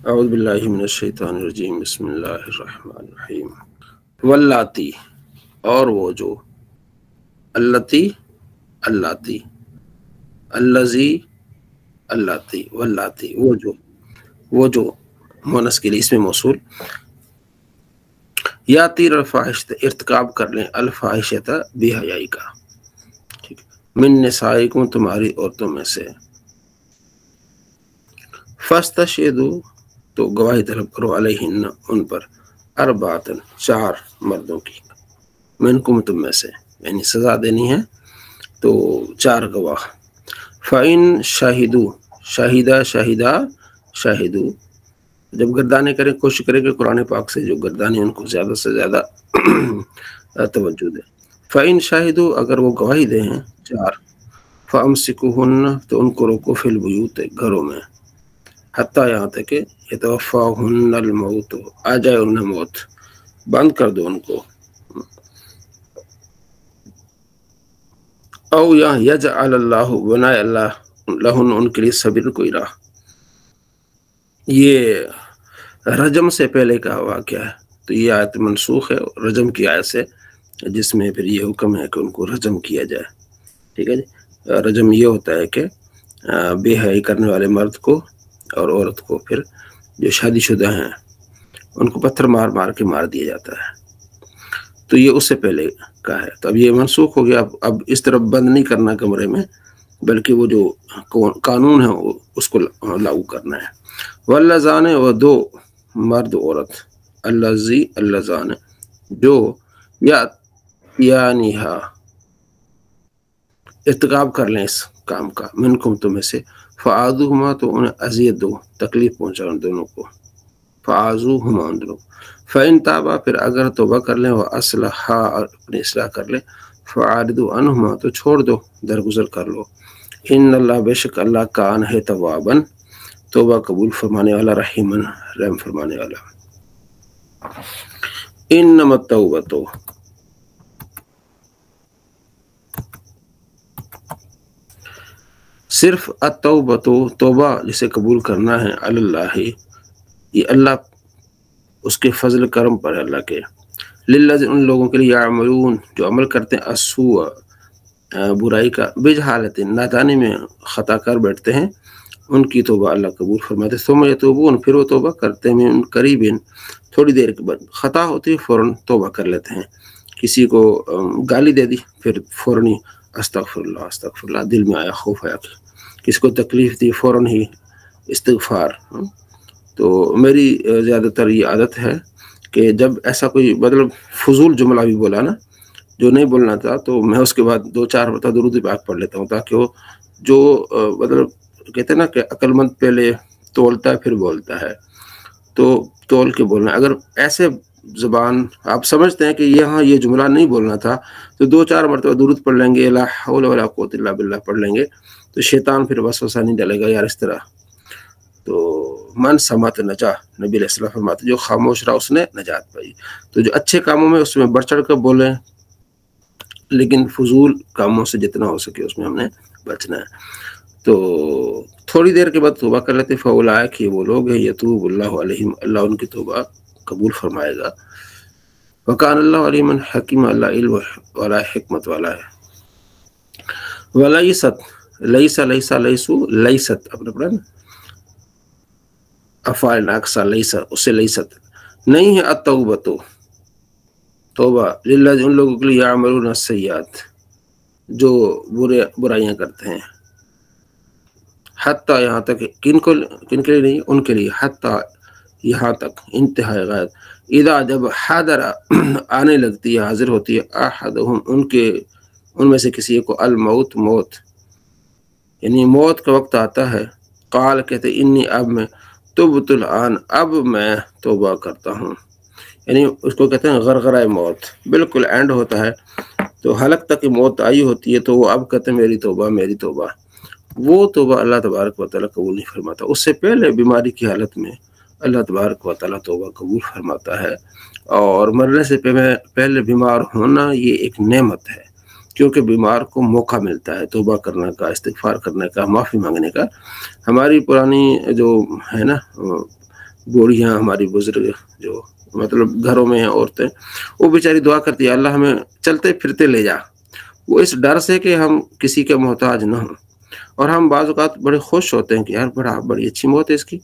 اعوذ باللہ من الشیطان الرجیم بسم اللہ الرحمن الرحیم واللاتی اور وہ جو اللاتی اللاتی الذی اللاتی واللاتی وہ جو مونس کے لیے اس میں موصول یا تیر الفاحشۃ ارتکاب کر لیں الفاحشۃ بے حیائی کا من نسائکم تمہاری عورتوں میں سے فاستشہدوا تو گواہی طلب کرو علیہن ان پر اربعۃ چار مردوں کی منکم تم میں سے یعنی سزا دینی ہے تو چار گواہ فَإِن شاہدوا شاہدوا جب گردانے کریں کوشش کریں کہ قرآن پاک سے جو گردانے ان کو زیادہ سے زیادہ توجہ دیں فَإِن شاہدوا اگر وہ گواہی دیں ہیں چار فَأَمْسِكُوهُنَّ تو ان کو روکو فی البیوت گھروں میں حتیٰ یہاں تک کہ یتوفاہن الموت آ جائے انہیں موت بند کر دو ان کو او یا یجعل اللہ بنائے اللہ لہن ان کے لیے سبیل کوئی راہ یہ رجم سے پہلے کا واقعہ ہے تو یہ آیت منسوخ ہے رجم کی آیت سے جس میں پھر یہ حکم ہے کہ ان کو رجم کیا جائے ٹھیک ہے جی رجم یہ ہوتا ہے کہ بے حیائی کرنے والے مرد کو اور عورت کو پھر جو شادی شدہ ہیں ان کو پتھر مار مار کے مار دیا جاتا ہے تو یہ اس سے پہلے کا ہے تو اب یہ منسوخ ہو گیا اب اس طرف بند نہیں کرنا کمرے میں بلکہ وہ جو قانون ہے اس کو لاگو کرنا ہے واللذان و دو مرد عورت اللذان جو یاتیانہا ارتکاب کر لیں اس کام کا منکم تمہیں سے فآذوہما تو انہیں اذیت دو تکلیف پہنچا ان دونوں کو فآذوہما ان دونوں کو فإن تابا پھر اگر توبہ کر لیں وہ اصلحا اور اپنی اصلاح کر لیں فعارضوا عنہما تو چھوڑ دو درگزر کر لو ان اللہ بے شک اللہ کان ہے توابن توبہ قبول فرمانے والا رحیمن رحم فرمانے والا انما التوبۃ صرف التوبۃ توبہ جسے قبول کرنا ہے اللہ یہ اللہ اس کے فضل کرم پر اللہ کے للذین ان لوگوں کے لیے یعملون جو عمل کرتے ہیں السوء برائی کا بجہالت نادانی میں خطا کر بیٹھتے ہیں ان کی توبہ اللہ قبول فرماتے ثم یتوبون پھر وہ توبہ کرتے ہیں من قریب تھوڑی دیر کے بعد خطا ہوتی ہے فوراً توبہ کر لیتے ہیں کسی کو گالی دے دی پھر فوراً ہی استغفر اللہ دل میں آیا خوف آیا کسی کو تکلیف دی فوراً ہی استغفار تو میری زیادہ تر یہ عادت ہے کہ جب ایسا کوئی مطلب فضول جملہ بھی بولا نا جو نہیں بولنا تھا تو میں اس کے بعد 2-4 مرتبہ درود پاک پڑھ لیتا ہوں تاکہ وہ جو مطلب کہتے ہیں نا کہ عقل مند پہلے تولتا ہے پھر بولتا ہے تو تول کے بولنا اگر ایسے زبان آپ سمجھتے ہیں کہ یہاں یہ جملہ نہیں بولنا تھا تو 2-4 مرتبہ درود پڑھ لیں گے لا حول ولا قوت الا باللہ پڑھ لیں گے تو شیطان پھر وسوسہ نہیں ڈالے گا یار اس طرح تو من سمت نجا نبی علیہ السلام فرماتے جو خاموش رہا اس نے نجات پائی تو جو اچھے کاموں میں اس میں بڑھ چڑھ کر بولیں لیکن فضول کاموں سے جتنا ہو سکے اس میں ہم نے بچنا ہے تو تھوڑی دیر کے بعد توبہ کر لیتے فاولئک کہ وہ لوگ ہیں یتوب اللہ علیہم اللہ ان کی توبہ قبول فرمائے گا وکان اللہ علیما حکیم اللہ علم والا حکمت والا ہے لیست اپنے پڑھا نا افعال ناقصہ لیسا اسے لیست نہیں ہے التوبۃ توبہ للذین ان لوگوں کے لیے یعملون السیئات جو برائیاں کرتے ہیں حتیٰ یہاں تک کن کے لیے نہیں ان کے لیے حتیٰ یہاں تک انتہائی غایت اذا جب حاضر آنے لگتی ہے حاضر ہوتی ہے احدہم ان میں سے کسی کو الموت موت یعنی موت کا وقت آتا ہے قال کہتے انی اب میں تبت الآن اب میں توبہ کرتا ہوں یعنی اس کو کہتے ہیں غرغرہ موت بالکل اینڈ ہوتا ہے تو حلق تک موت آئی ہوتی ہے تو وہ اب کہتے ہیں میری توبہ وہ توبہ اللہ تبارک و تعالیٰ قبول نہیں فرماتا اس سے پہلے بیماری کی حالت میں اللہ تبارک و تعالیٰ توبہ قبول فرماتا ہے اور مرنے سے پہلے بیمار ہونا یہ ایک نعمت ہے کیونکہ بیمار کو موقع ملتا ہے توبہ کرنے کا استغفار کرنے کا معافی مانگنے کا ہماری پرانی جو ہے نا بوڑھیاں ہماری بزرگ جو مطلب گھروں میں ہیں عورتیں، وہ بیچاری دعا کرتی ہے اللہ ہمیں چلتے پھرتے لے جا، وہ اس ڈر سے کہ ہم کسی کے محتاج نہ ہوں۔ اور ہم بعض اوقات بڑے خوش ہوتے ہیں کہ یار بڑی اچھی موت ہے اس کی،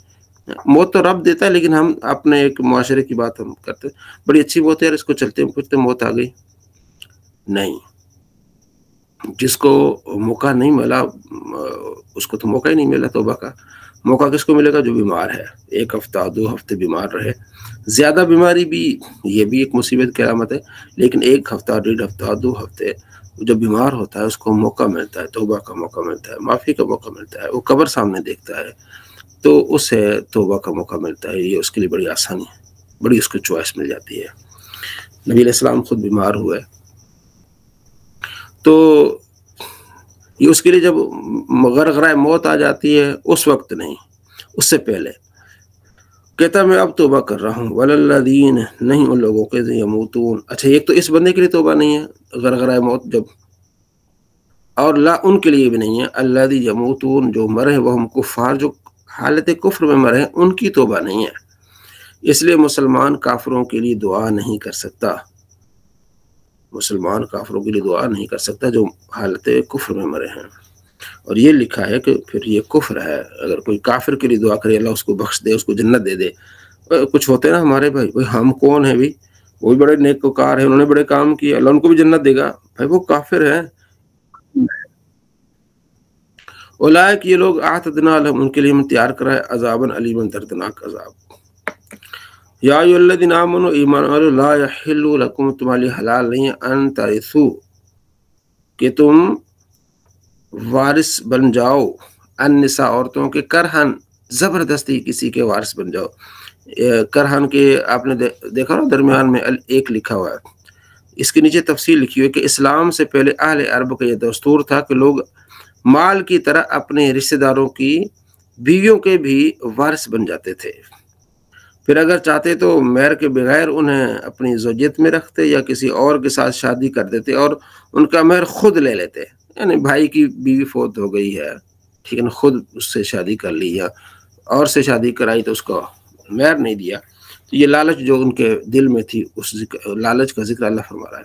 موت تو رب دیتا ہے لیکن ہم اپنے ایک معاشرے کی بات ہم کرتے ہیں، بڑی اچھی موت ہے یار، اس کو چلتے پھرتے موت آ گئی۔ نہیں، جس کو موقع نہیں ملا اس کو تو موقع ہی نہیں ملا توبہ کا۔ موقع کس کو ملے گا؟ جو بیمار ہے، 1 ہفتہ 2 ہفتے بیمار رہے، زیادہ بیماری بھی یہ بھی ایک مصیبت کی علامت ہے، لیکن 1 ہفتہ 1.5 ہفتہ 2 ہفتے جو بیمار ہوتا ہے اس کو موقع ملتا ہے، توبہ کا موقع ملتا ہے، معافی کا موقع ملتا ہے، وہ قبر سامنے دیکھتا ہے تو اسے توبہ کا موقع ملتا ہے، یہ اس کے لیے بڑی آسانی ہے، بڑی اس کو چوائس مل جاتی ہے۔ نبی علیہ السلام خود بیمار ہوئے تو یہ اس کے لیے جب غرغرہ موت آ جاتی ہے اس وقت نہیں، اس سے پہلے کہتا میں اب توبہ کر رہا ہوں، وللذین، نہیں ان لوگوں کے یموتون۔ اچھا ایک تو اس بندے کے لیے توبہ نہیں ہے غرغرہ موت جب، اور لا ان کے لیے بھی نہیں ہے الذی یموتون جو مرے وہم کفار، جو حالت کفر میں مرے ان کی توبہ نہیں ہے۔ اس لیے مسلمان کافروں کے لیے دعا نہیں کر سکتا، مسلمان کافروں کے لیے دعا نہیں کر سکتا جو حالت کفر میں مرے ہیں۔ اور یہ لکھا ہے کہ پھر یہ کفر ہے اگر کوئی کافر کے لیے دعا کرے اللہ اس کو بخش دے، اس کو جنت دے دے۔ کچھ ہوتے ہیں نا ہمارے بھائی ہم کون ہیں بھی، وہ بھی بڑے نیکوکار ہیں، انہوں نے بڑے کام کیے، اللہ ان کو بھی جنت دے گا، بھائی وہ کافر ہیں۔ اولئک، یہ لوگ اعتدنا لهم، ان کے لیے ہم تیار کرائے عذابا علیما، دردناک عذاب۔ یا ایھا الذین آمنوا، ایمان والو، لا یحل لکم، تمہارے لیے حلال نہیں ہے، ان ترثوا، کہ تم وارث بن جاؤ، النساء، عورتوں کے، کرہن، زبردستی کسی کے وارث بن جاؤ۔ کرہن کے آپ نے دیکھا نا درمیان میں ایک لکھا ہوا ہے، اس کے نیچے تفصیل لکھی ہوئی کہ اسلام سے پہلے اہل عرب کا یہ دستور تھا کہ لوگ مال کی طرح اپنے رشتہ داروں کی بیویوں کے بھی وارث بن جاتے تھے، پھر اگر چاہتے تو مہر کے بغیر انہیں اپنی زوجیت میں رکھتے یا کسی اور کے ساتھ شادی کر دیتے اور ان کا مہر خود لے لیتے، یعنی بھائی کی بیوی فوت ہو گئی ہے، ٹھیک ہے نا، خود اس سے شادی کر لی یا اور سے شادی کرائی تو اس کو مہر نہیں دیا، تو یہ لالچ جو ان کے دل میں تھی اس لالچ کا ذکر اللہ فرما رہا ہے۔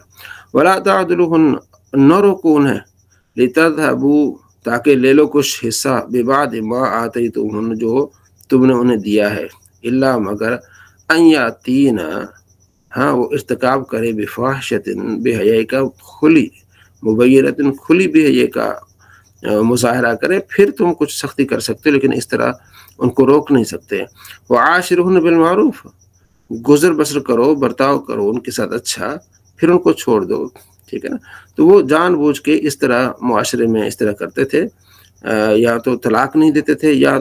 وَلَا تَعْدُلُوهُنَّ، نہ روکو انہیں، لِتَذْهَبُوا، تاکہ لے لو کچھ حصہ، بِبَعْضِ مَا آتَيْتُمُوهُنَّ، جو تم نے انہیں دیا ہے، اللہ مگر ان یاتین، ہاں وہ ارتکاب کرے، بفاحشۃ، بے حیائی کا، کھلی، مبینۃ، کھلی بے حیائی کا مظاہرہ کرے، پھر تم کچھ سختی کر سکتے لیکن اس طرح ان کو روک نہیں سکتے۔ وعاشرہن بالمعروف، گزر بسر کرو، برتاؤ کرو ان کے ساتھ اچھا، پھر ان کو چھوڑ دو، ٹھیک ہے نا۔ تو وہ جان بوجھ کے اس طرح معاشرے میں اس طرح کرتے تھے، یا تو طلاق نہیں دیتے تھے یا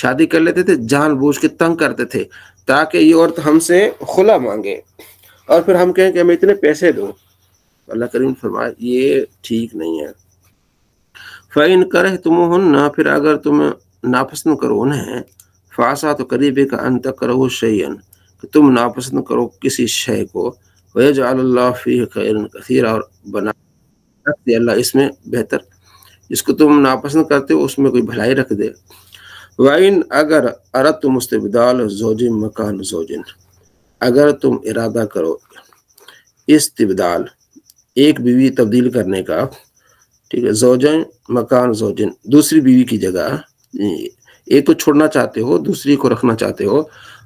شادی کر لیتے تھے، جان بوجھ کے تنگ کرتے تھے تاکہ یہ عورت ہم سے خلا مانگے اور پھر ہم کہیں کہ ہمیں اتنے پیسے دو۔ اللہ کریم فرمائے یہ ٹھیک نہیں ہے۔ فَإِن كَرِهْتُمُوهُنَّ، پھر اگر تم ناپسند کرو انہیں، فَعَسَىٰ، تو قریب ہے کہ أَن تَكْرَهُوا شَيْئًا، کہ تم ناپسند کرو کسی شے کو، وَيَجْعَلَ اللَّهُ فِيهِ خَيْرًا كَثِيرًا، اور بنا رکھ دے اللہ اس میں بہتر، جس کو تم ناپسند کرتے ہو اس میں کوئی بھلائی رکھ دے۔ وَإِنْ، اگر أَرَدْتُمُ اسْتِبْدَالَ زَوْجٍ مَكَانَ زَوْجٍ، اگر تم ارادہ کرو استبدال، ایک بیوی تبدیل کرنے کا، ٹھیک ہے، زوجن مکان زوجن، دوسری بیوی کی جگہ، ایک کو چھوڑنا چاہتے ہو دوسری کو رکھنا چاہتے ہو،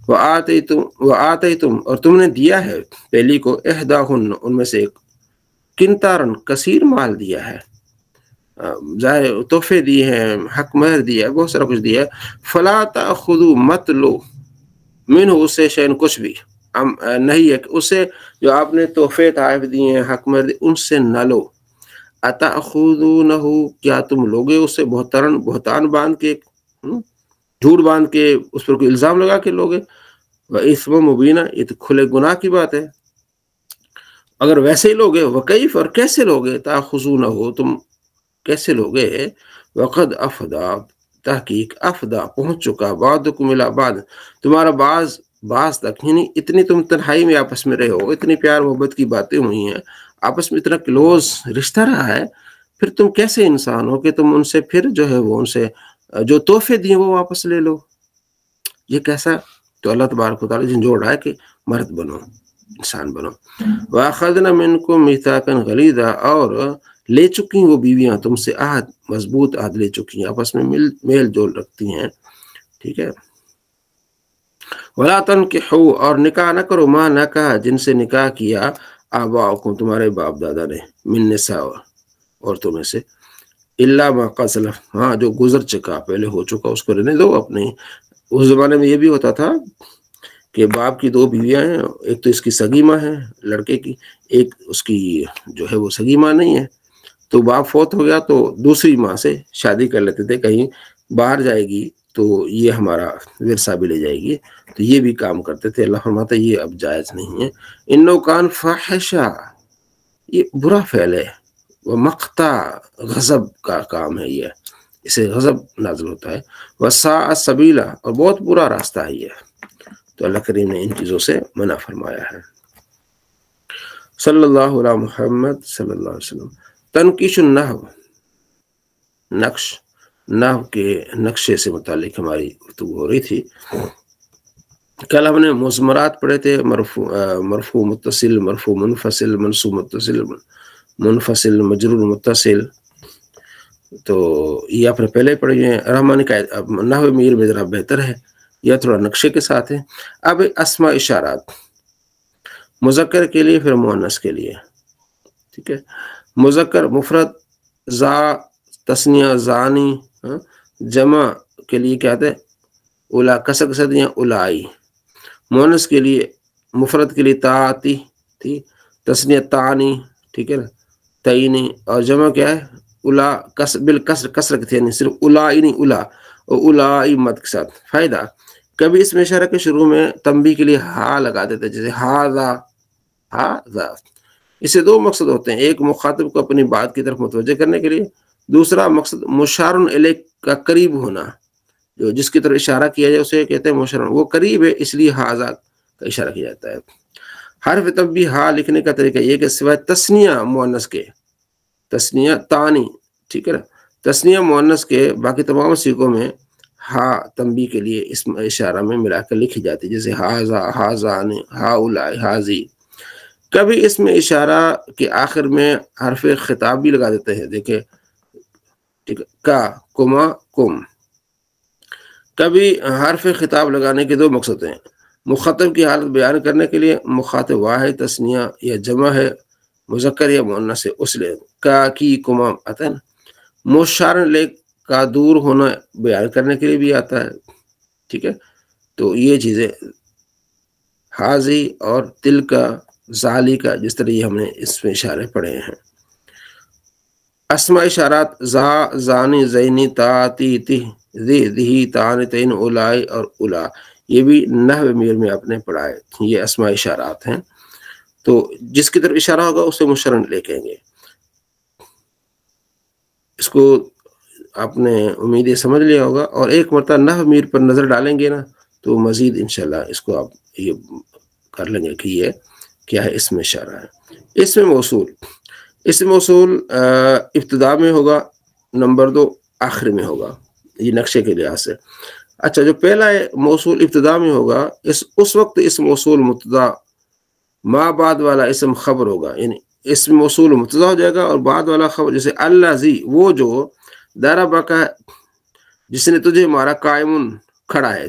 وآتیتم، اور تم نے دیا ہے پہلی کو، احداہن، ان میں سے ایک، قنطارن، کثیر مال دیا ہے، ظاہر تحفے دیے ہیں، حق مہر دیا ہے، بہت سارا کچھ دیا ہے، فلا تأخذوا، مت لو، منہ، اس سے، شیئن، کچھ بھی، نہیں ہے کہ اسے جو آپ نے تحفے تحائف دیے ہیں، حق مہر دیے، ان سے نہ لو۔ اتأخذونہ، کیا تم لوگے اسے، بہتان باندھ کے، جھوٹ باندھ کے، اس پر کوئی الزام لگا کے لوگے، وَإِثْمًا مُبِينًا، یہ تو کھلے گناہ کی بات ہے۔ اگر ویسے ہی لوگے، وَكَيْفَ، اور کیسے لوگے، تأخذونہ، تم کیسے لوگے، وقد افدا، تحقیق افدا، پہنچ چکا، بعضکم الی بعض، تمہارا بعض تک، یعنی اتنی تم تنہائی میں آپس میں رہے ہو، اتنی پیار محبت کی باتیں ہوئی ہیں، آپس میں اتنا کلوز رشتہ رہا ہے، پھر تم کیسے انسان ہو کہ تم ان سے پھر جو ہے وہ ان سے جو تحفے دیے وہ واپس لے لو؟ یہ کیسا تو اللہ تبارک و تعالیٰ جھنجھوڑ رہا ہے کہ مرد بنو، انسان بنو۔ وَأَخَذْنَا مِنْكُمْ مِيثَاقًا غَلِيظًا، اور لے چکی وہ بیویاں تم سے عہد، مضبوط عہد لے چکی ہیں، آپس میں میل جول رکھتی ہیں، ٹھیک ہے۔ وَلَا تَنْكِحُوا، اور نکاح نہ کرو، مَا نَكَحَ، جن سے نکاح کیا آباؤکم، تمہارے باپ دادا نے، من نساء، عورتوں میں سے، الا ما قد سلف، ہاں جو گزر چکا، پہلے ہو چکا اس کو رہنے دو اپنے۔ اس زمانے میں یہ بھی ہوتا تھا کہ باپ کی دو بیویاں ہیں، ایک تو اس کی سگی ماں ہے لڑکے کی، ایک اس کی جو ہے وہ سگی ماں نہیں ہے، تو باپ فوت ہو گیا تو دوسری ماں سے شادی کر لیتے تھے، کہیں باہر جائے گی تو یہ ہمارا ورثہ بھی لے جائے گی، تو یہ بھی کام کرتے تھے۔ اللہ فرماتا ہے یہ اب جائز نہیں ہے۔ انه کان فاحشہ، یہ برا فعل ہے، وہ مقتا، غضب کا کام ہے، یہ اسے غضب نازل ہوتا ہے، وساء سبیلا، اور بہت برا راستہ ہے یہ، تو اللہ کریم نے ان چیزوں سے منع فرمایا ہے۔ صلی اللہ علیہ محمد صلی اللہ علیہ وسلم۔ تنقیش النحو، نقش، نحو کے نقشے سے متعلق ہماری گفتگو ہو رہی تھی۔ کل ہم نے مضمرات پڑھے تھے، مرفوع متصل، مرفوع منفصل، منصوب متصل، منفصل، مجرور متصل، تو یہ آپ نے پہلے پڑھے ہیں۔ رحمانی کا نحو میر میں ذرا بہتر ہے، یہ تھوڑا نقشے کے ساتھ ہے۔ اب اسماء اشارات، مذکر کے لیے پھر مؤنث کے لیے، ٹھیک ہے۔ مذکر مفرد زا، تثنیہ زانی، جمع کے لیے کیا ہے اولا، کسر کے ساتھ یا اولائی۔ مؤنث کے لیے مفرد کے لیے تاتی، تثنیہ تانی، ٹھیک ہے نا، تعینی، اور جمع کیا ہے اولا، بالکسر، کسر کے تھے، صرف اولائی نہیں، اولا، اور اولائی مد کے ساتھ۔ فائدہ، کبھی اس میں اشارہ کے شروع میں تنبیہ کے لیے ہا لگا دیتے، جیسے ہاذا، ہاذا۔ اس سے دو مقصد ہوتے ہیں، ایک مخاطب کو اپنی بات کی طرف متوجہ کرنے کے لیے، دوسرا مقصد مشار الیہ کا قریب ہونا، جو جس کی طرف اشارہ کیا جائے اسے کہتے ہیں مشار، وہ قریب ہے اس لیے ہاذا کا اشارہ کیا جاتا ہے۔ حرف تنبیہ ہا لکھنے کا طریقہ یہ کہ سوائے تثنیہ مؤنث کے، تثنیہ تانی، ٹھیک ہے نا، تثنیہ مؤنث کے باقی تمام صیغوں میں ہا تنبیہ کے لیے اسم اشارہ میں ملا کر لکھی جاتی ہے، جیسے ہاذا، ہاذان، ہاؤلائی، ہاذی۔ کبھی اس میں اشارہ کے آخر میں حرف خطاب بھی لگا دیتے ہیں، دیکھیں ٹھیک ہے، کا، کما، کم۔ کبھی حرف خطاب لگانے کے دو مقصد ہیں، مخاطب کی حالت بیان کرنے کے لیے، مخاطب واحد، تثنیہ یا جمع ہے، مذکر یا مؤنث ہے، اس لیے کا، کی، کما آتا ہے نا۔ مشار الیہ کا دور ہونا بیان کرنے کے لیے بھی آتا ہے، ٹھیک ہے۔ تو یہ چیزیں حاضی اور تل کا، ذالی کا، جس طرح یہ ہم نے اس میں اشارے پڑھے ہیں۔ اسماء اشارات زا، زانی، زینی، تا، تی، تی، ذی، ذی، تان، تین، اولائی اور اولا، یہ بھی نحو میر میں آپ نے پڑھا ہے، یہ اسماء اشارات ہیں۔ تو جس کی طرف اشارہ ہوگا اسے مشار لے کہیں گے۔ اس کو آپ نے امیدیں سمجھ لیا ہوگا، اور ایک مرتبہ نحو میر پر نظر ڈالیں گے نا تو مزید انشاءاللہ اس کو آپ یہ کر لیں گے کہ یہ کیا ہے، اسم اشارہ ہے۔ اسم موصول، اسم موصول ابتدا میں ہوگا، نمبر 2 آخر میں ہوگا، یہ نقشے کے لحاظ سے۔ اچھا، جو پہلا ہے موصول ابتدا میں ہوگا، اس وقت اسم موصول مبتدا، ما بعد والا اسم خبر ہوگا، یعنی اسم موصول مبتدا ہو جائے گا اور بعد والا خبر، جیسے الذی، وہ جو، ضرب کا، جس نے تجھے مارا، قائم، کھڑا ہے،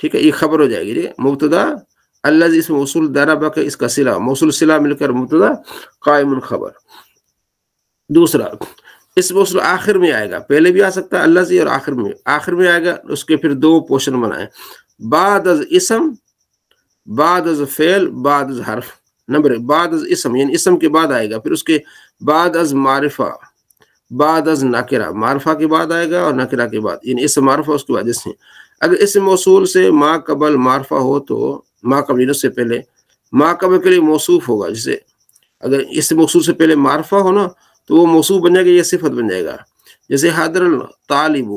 ٹھیک ہے، یہ خبر ہو جائے گی، مبتدا الذی اسم موصول، ضرب کا اس کا صلہ، موصول صلہ مل کر مبتدا، قائم خبر۔ دوسرا اسم موصول آخر میں آئے گا، پہلے بھی آ سکتا ہے الذی، اور آخر میں آئے گا، اس کے پھر دو پورشن بنائے، بعد از اسم، بعد از فعل، بعد از حرف۔ نمبر بعد از اسم، یعنی اسم کے بعد آئے گا، پھر اس کے بعد از معرفہ، بعد از نکرہ، معرفہ کے بعد آئے گا اور نکرہ کے بعد، یعنی اسم معرفہ اس کے بعد اسم۔ اگر اسم موصول سے ما قبل معرفہ ہو تو ما قبل، اس سے پہلے ما قبل کے لیے موصوف ہوگا، جیسے اگر اسم موصول سے پہلے معرفہ ہو نا تو وہ موصوف بن جائے گا، یہ صفت بن جائے گا، جیسے حضر الطالب،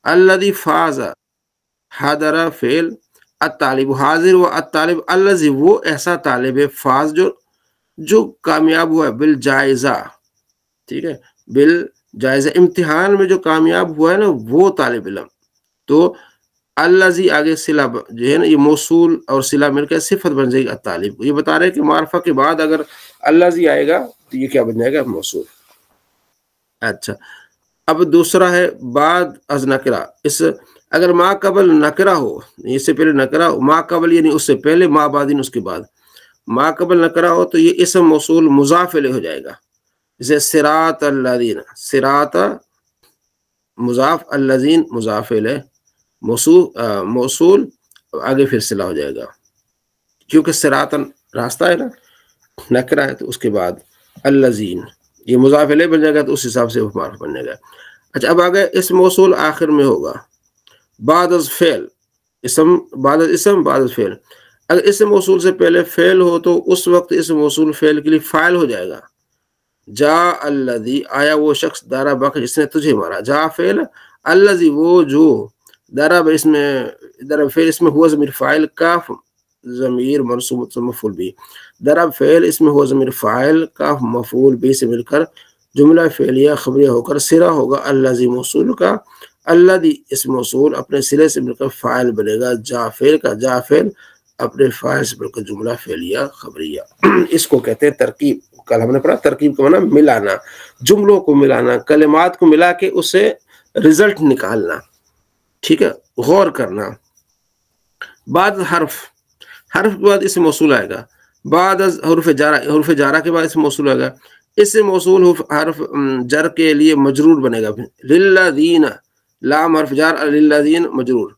الذی فاز، حضر فعل، الطالب حاضر، و الطالب الذی، وہ ایسا طالب ہے، فاز جو کامیاب ہوا ہے، بالجائزہ، ٹھیک ہے، بالجائزہ، امتحان میں جو کامیاب ہوا ہے نا وہ طالب علم۔ تو الذی آگے صلہ جو ہے نا یہ موصول اور صلہ مل کر صفت بن جائے گی الطالب کو. یہ بتا رہے ہیں کہ معرفہ کے بعد اگر الذی آئے گا تو یہ کیا بن جائے گا؟ موصول. اچھا اب دوسرا ہے بعد از نکرہ. اس اگر ما قبل نکرہ ہو، اس سے پہلے نکرہ ہو، ما قبل یعنی اس سے پہلے، ما بعد یعنی اس کے بعد، ما قبل نکرہ ہو تو یہ اسم موصول مضاف الیہ ہو جائے گا. جیسے صراط الذین، صراط مضاف، الذین مضاف الیہ، موصول آگے پھر صلہ ہو جائے گا کیونکہ صراط راستہ ہے نا، نکرہ ہے تو اس کے بعد الذین یہ مضاف الیہ بن جائے گا تو اس حساب سے وہ معرف بن جائے گا. اچھا اب آگے اسم موصول آخر میں ہوگا بعد از فعل، اسم بعد از اسم بعد از فعل. اگر اسم موصول سے پہلے فعل ہو تو اس وقت اسم موصول فعل کے لیے فاعل ہو جائے گا. جا الذی آیا وہ شخص، ضربک جس نے تجھے مارا، جا فعل، الذی وہ جو، ضرب اس میں ضرب فعل اس میں ہوا ضمیر فاعل، کاف ضمیر منصوب مفعول بھی، ضرب فعل اس میں ہوا ضمیر فاعل، کاف مفعول بھی سے مل کر جملہ فعلیہ خبریہ ہو کر صلہ ہوگا الذی موصول کا، الذی اس موصول اپنے صلے سے مل کر فاعل بنے گا، جا فعل کا، جا فعل اپنے فاعل سے مل کر جملہ فعلیہ خبریہ. اس کو کہتے ہیں ترکیب. کل ہم نے پڑھا ترکیب کا معنی ملانا، جملوں کو ملانا، کلمات کو ملا کے اسے رزلٹ نکالنا. ٹھیک ہے، غور کرنا. بعد حرف، حرف کے بعد اسم موصول آئے گا. بعد از حروف جارہ، حروف جارہ کے بعد اسم موصول آئے گا. اسم موصول حرف جر کے لیے مجرور بنے گا. للذین، لام حرف جار، للذین مجرور.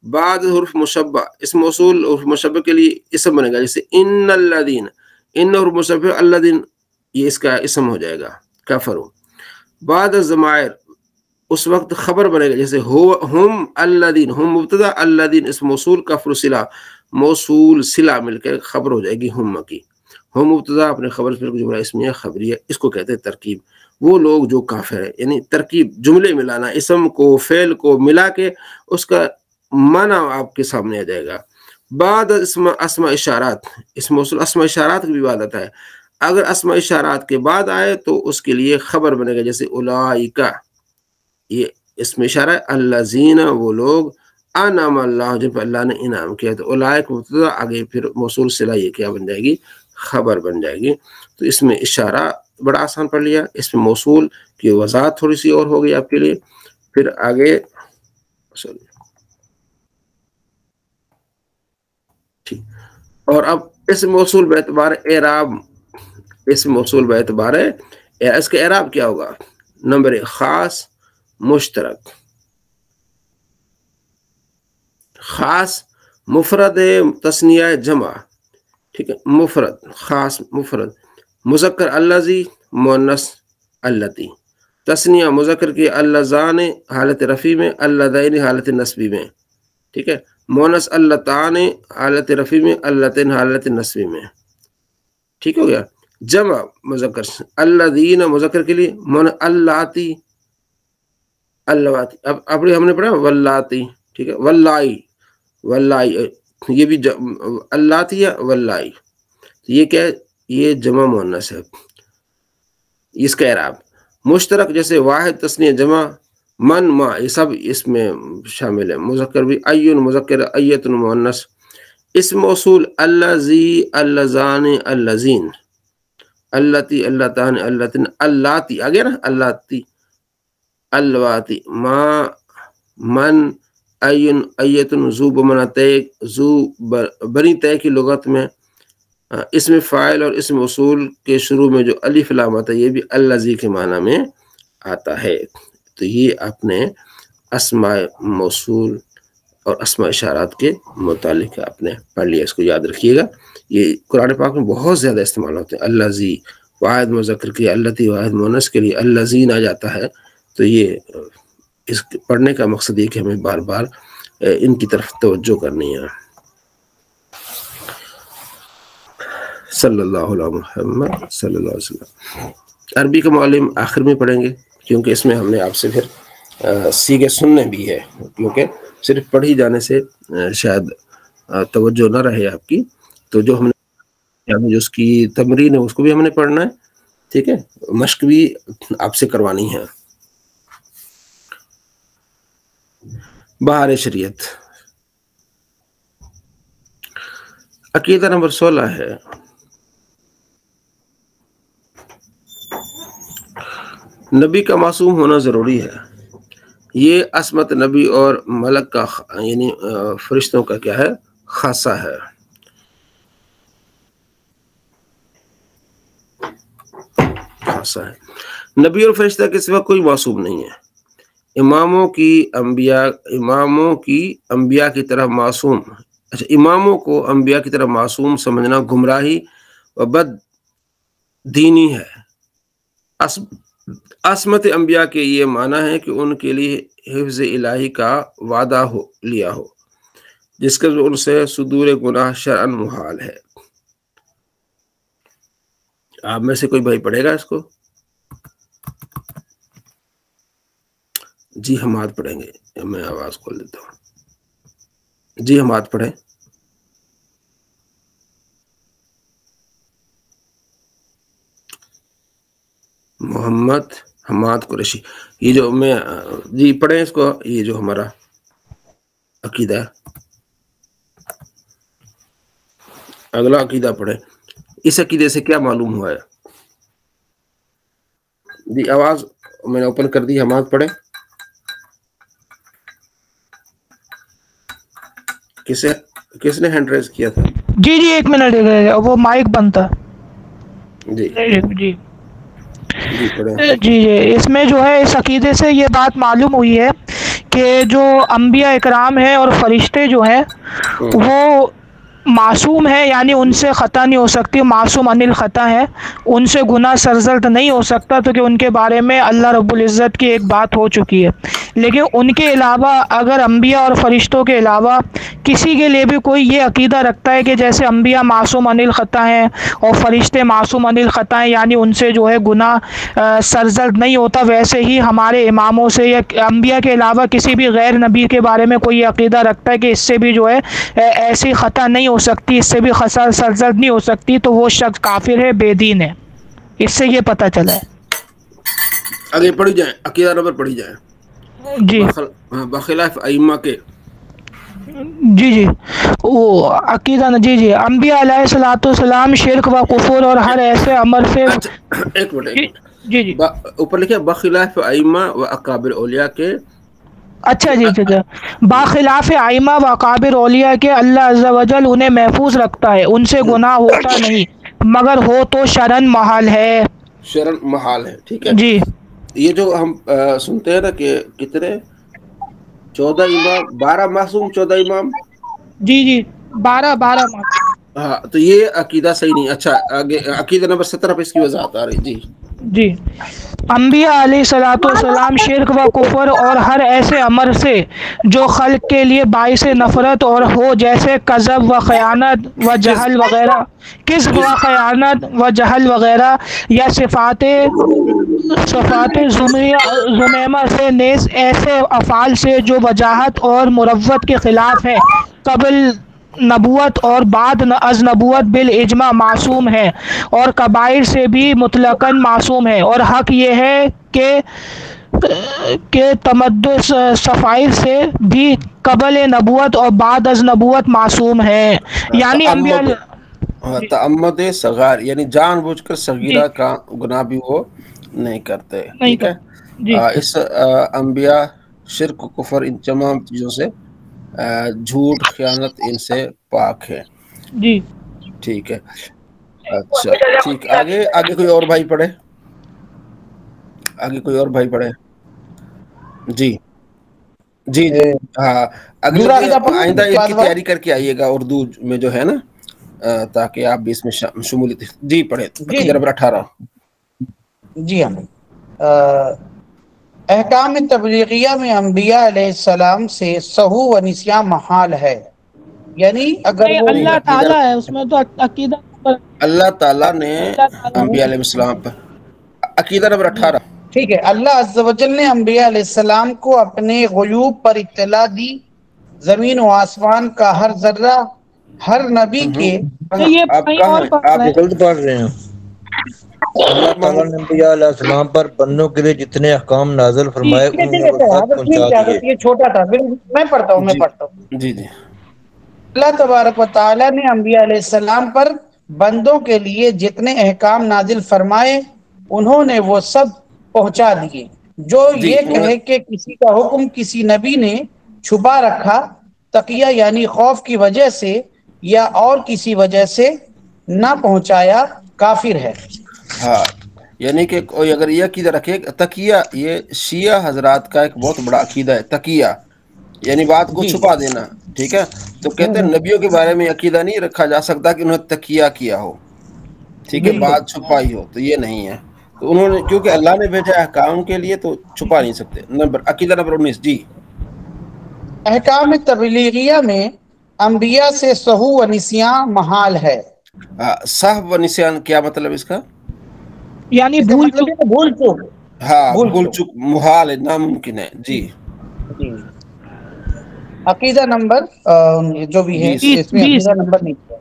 بعد حروف مشبہ، اسم موصول حروف مشبہ کے لیے اسم بنے گا. جیسے ان الذین، ان حروف مشبہ الذین یہ اس کا اسم ہو جائے گا کفروا. بعد الضمائر اس وقت خبر بنے گا. جیسے ہم الذین، ہم مبتدا، الذین اس موصول کفر صلہ، موصول صلہ مل کے خبر ہو جائے گی ہم کی. ہم مبتدا اپنے خبر سے جملہ اسمیہ خبریہ. اس کو کہتے ہیں ترکیب. وہ لوگ جو کافر ہے، یعنی ترکیب جملے ملانا، اسم کو فعل کو ملا کے اس کا معنی آپ کے سامنے آ جائے گا. بعد اسماء اشارات، اس موصول اسماء اشارات کی بھی بات آتا ہے. اگر اسماء اشارات کے بعد آئے تو اس کے لیے خبر بنے گا. جیسے اولئک یہ اسم اشارہ ہے، الذین وہ لوگ، انعم اللہ جن پر اللہ نے انعام کیا. تو اولئک مبتدا، آگے پھر موصول صلہ یہ کیا بن جائے گی؟ خبر بن جائے گی. تو اس میں اشارہ بڑا آسان پڑھ لیا. اس میں موصول کی وضاحت تھوڑی سی اور ہوگی آپ کے لیے. پھر آگے ٹھیک. اور اب اس موصول باعتبار اعراب، اس موصول باعتبار اس کا اعراب کیا ہوگا؟ نمبر 1 خاص مشترک. خاص مفرد تثنیہ جمع. ٹھیک ہے، مفرد خاص مفرد، مذکر الذی، مؤنث اللتی. تثنیہ مذکر کی اللذان حالت رفیع میں، اللذین حالت نصبی میں. ٹھیک ہے، مؤنث اللتان حالت رفیع میں، اللتین حالت نصبی میں. ٹھیک ہو گیا. جمع مذکر الذین مذکر کے لیے، اللاتی، اللواتی. اب اپنے ہم نے پڑھا واللاتی. ٹھیک ہے، واللائی، واللائی یہ بھی اللاتی ہے، واللائی یہ کیا ہے؟ یہ جمع مؤنث ہے. اس کا اعراب مشترک جیسے واحد تثنیہ جمع، من ما یہ سب اس میں شامل ہے. مذکر بھی ایون مذکر، ایت مؤنث. اسم موصول الذی، اللذان، اللذین، اللتی، اللتان، اللتن، اللاتی آگے نا، اللاتی، الواتی، ما، من، این، ایتن، زو بمنا تے، زو بنی تے کی لغت میں اسم فاعل اور اسم موصول کے شروع میں جو الف لام آتا ہے یہ بھی الذی کے معنی میں آتا ہے. تو یہ اپنے اسماء موصول اور اسماء اشارات کے متعلق آپ نے پڑھ لیا. اس کو یاد رکھیے گا، یہ قرآن پاک میں بہت زیادہ استعمال ہوتے ہیں. الذی واحد مذکر کے، اللتی واحد مؤنث کے لیے الذین آ جاتا ہے. تو یہ اس پڑھنے کا مقصد یہ کہ ہمیں بار بار ان کی طرف توجہ کرنی ہے. صلی اللہ علیہ محمد صلی اللہ علیہ وسلم. عربی کا معلم آخر میں پڑھیں گے کیونکہ اس میں ہم نے آپ سے پھر سیغے سننے بھی ہے، کیونکہ صرف پڑھی جانے سے شاید توجہ نہ رہے آپ کی. تو جو ہم نے جو اس کی تمرین ہے اس کو بھی ہم نے پڑھنا ہے. ٹھیک ہے، مشق بھی آپ سے کروانی ہے. بہار شریعت عقیدہ نمبر 16 ہے نبی کا معصوم ہونا ضروری ہے. یہ عصمت نبی اور ملک کا یعنی فرشتوں کا کیا ہے؟ خاصہ ہے. خاصہ ہے. نبی اور فرشتہ کے سوا کوئی معصوم نہیں ہے. اماموں کی انبیاء کی طرح معصوم، اچھا اماموں کو انبیاء کی طرح معصوم سمجھنا گمراہی و بد دینی ہے. عصمت انبیاء کے یہ معنی ہے کہ ان کے لیے حفظ الہی کا وعدہ لیا ہو جس کا ان سے صدور گناہ شرعاً محال ہے. آپ میں سے کوئی بھائی پڑھے گا اس کو؟ جی حماد پڑھیں گے، میں آواز کھول دیتا ہوں. جی حماد پڑھیں. محمد حماد قریشی. یہ جو میں جی پڑھیں اس کو، یہ جو ہمارا عقیدہ ہے، اگلا عقیدہ پڑھیں. اس عقیدے سے کیا معلوم ہوا ہے؟ جی آواز میں نے اوپن کر دی، حماد پڑھیں. کس نے ہینڈ ریز کیا تھا؟ جی ایک منٹ وہ مائک بند تھا. جی جی جی پڑھیں. جی اس میں جو ہے اس عقیدے سے یہ بات معلوم ہوئی ہے کہ جو انبیاء اکرام ہیں اور فرشتے جو ہیں وہ معصوم ہے، یعنی ان سے خطا نہیں ہو سکتی، معصوم عن الخطا ہے، ان سے گناہ سرزد نہیں ہو سکتا، تو کہ ان کے بارے میں اللہ رب العزت کی ایک بات ہو چکی ہے. لیکن ان کے علاوہ اگر انبیاء اور فرشتوں کے علاوہ کسی کے لیے بھی کوئی یہ عقیدہ رکھتا ہے کہ جیسے انبیاء معصوم عن الخطا ہیں اور فرشتے معصوم عن الخطا ہیں، یعنی ان سے جو ہے گناہ سرزد نہیں ہوتا، ویسے ہی ہمارے اماموں سے یا انبیاء کے علاوہ کسی بھی غیر نبی کے بارے میں کوئی عقیدہ رکھتا ہے کہ اس سے بھی جو ہے ایسی خطا نہیں ہو سکتی، اس سے بھی خطا سرزد نہیں ہو سکتی، تو وہ شخص کافر ہے، بے دین ہے. اس سے یہ پتہ چلا ہے. آگے پڑھی جائیں، عقیدہ نمبر پڑھی جائیں. جی بخلاف ائمہ کے جی وہ عقیدہ جی انبیاء علیہ الصلوۃ والسلام شرک و کفر اور ہر ایسے عمل سے ایک منٹ جی اوپر لکھے بخلاف ائمہ و اکابر اولیاء کے. اچھا جی باخلاف ائمہ و اکابر اولیاء کے اللہ عز و جل انہیں محفوظ رکھتا ہے، ان سے گناہ ہوتا نہیں، مگر ہو تو شرعاً محال ہے. شرعاً محال ہے. ٹھیک ہے. جی یہ جو ہم سنتے ہیں نا کہ کتنے 14 امام 12 معصوم 14 امام. جی 12 ہاں تو یہ عقیدہ صحیح نہیں. اچھا آگے عقیدہ نمبر 17 پہ اس کی وضاحت آ رہی. جی انبیاء علیہ الصلوۃ والسلام شرک و کفر اور ہر ایسے عمل سے جو خلق کے لیے باعث نفرت اور ہو، جیسے کذب و خیانت و جہل وغیرہ، کذب و خیانت و جہل وغیرہ، یا صفات ذمیمہ سے، نیز ایسے افعال سے جو وجاہت اور مروت کے خلاف ہیں، قبل نبوت اور بعد از نبوت بالاجماع معصوم ہے، اور کبائر سے بھی مطلقاً معصوم ہے. اور حق یہ ہے کہ تمدد صفائر سے بھی قبل نبوت اور بعد از نبوت معصوم ہے. یعنی انبیاء تعمد صغار یعنی جان بوجھ کر صغیرہ کا گناہ بھی وہ نہیں کرتے. ٹھیک ہے. اس انبیاء شرک و کفر ان تمام چیزوں سے، جھوٹ خیانت ان سے پاک ہے. جی ٹھیک ہے. اچھا ٹھیک. آگے کوئی اور بھائی پڑھے. جی ہاں آئندہ عید کی تیاری کر کے آئیے گا اردو میں جو ہے نا، تاکہ آپ بھی اس میں شمولیت. جی پڑھے عقیدہ نمبر 18. جی احکام تبلیغیہ میں انبیاء علیہ السلام سے سہو و نسیان محال ہے، یعنی اگر وہ اللہ تعالیٰ ہے اس میں تو عقیدہ اللہ تعالیٰ نے انبیاء علیہ السلام پر. عقیدہ نمبر 18. ٹھیک ہے. اللہ عز و جل نے انبیاء علیہ السلام کو اپنے غیوب پر اطلاع دی. زمین و آسمان کا ہر ذرہ ہر نبی کے آپ کہاں آپ غلط پڑھ رہے ہیں. اللہ تعالیٰ نے انبیاء علیہ السلام پر بندوں کے لیے جتنے احکام نازل فرمائے انہیں وہ سب پہنچا دیے. یہ چھوٹا تھا. میں پڑھتا ہوں. جی اللہ تبارک و تعالیٰ نے انبیاء علیہ السلام پر بندوں کے لیے جتنے احکام نازل فرمائے انہوں نے وہ سب پہنچا دیے. جو جی یہ کہے کہ کسی کا حکم کسی نبی نے چھپا رکھا تقیہ یعنی خوف کی وجہ سے یا اور کسی وجہ سے نہ پہنچایا کافر ہے. ہاں یعنی کہ کوئی اگر یہ عقیدہ رکھے تقیہ، یہ شیعہ حضرات کا ایک بہت بڑا عقیدہ ہے تقیہ، یعنی بات کو جی چھپا دینا. ٹھیک ہے، تو کہتے ہیں نبیوں کے بارے میں عقیدہ نہیں رکھا جا سکتا کہ انہوں نے تقیہ کیا ہو، ٹھیک ہے، بالکل. بات چھپائی ہو، تو یہ نہیں ہے. تو انہوں نے کیونکہ اللہ نے بھیجا احکام کے لیے تو چھپا نہیں سکتے. عقیدہ نمبر 19. جی احکام تبلیغیہ میں انبیاء سے سہو و نسیان محال ہے. صحو و نسیان کیا مطلب اس کا؟ یعنی اس کا بھول مطلب چک. ہے کہ بھول چوک. ہاں بھول چک محال ہے، ناممکن ہے. جی جی. عقیدہ نمبر جو بھی ہے 20. اس میں عقیدہ نمبر نہیں ہے.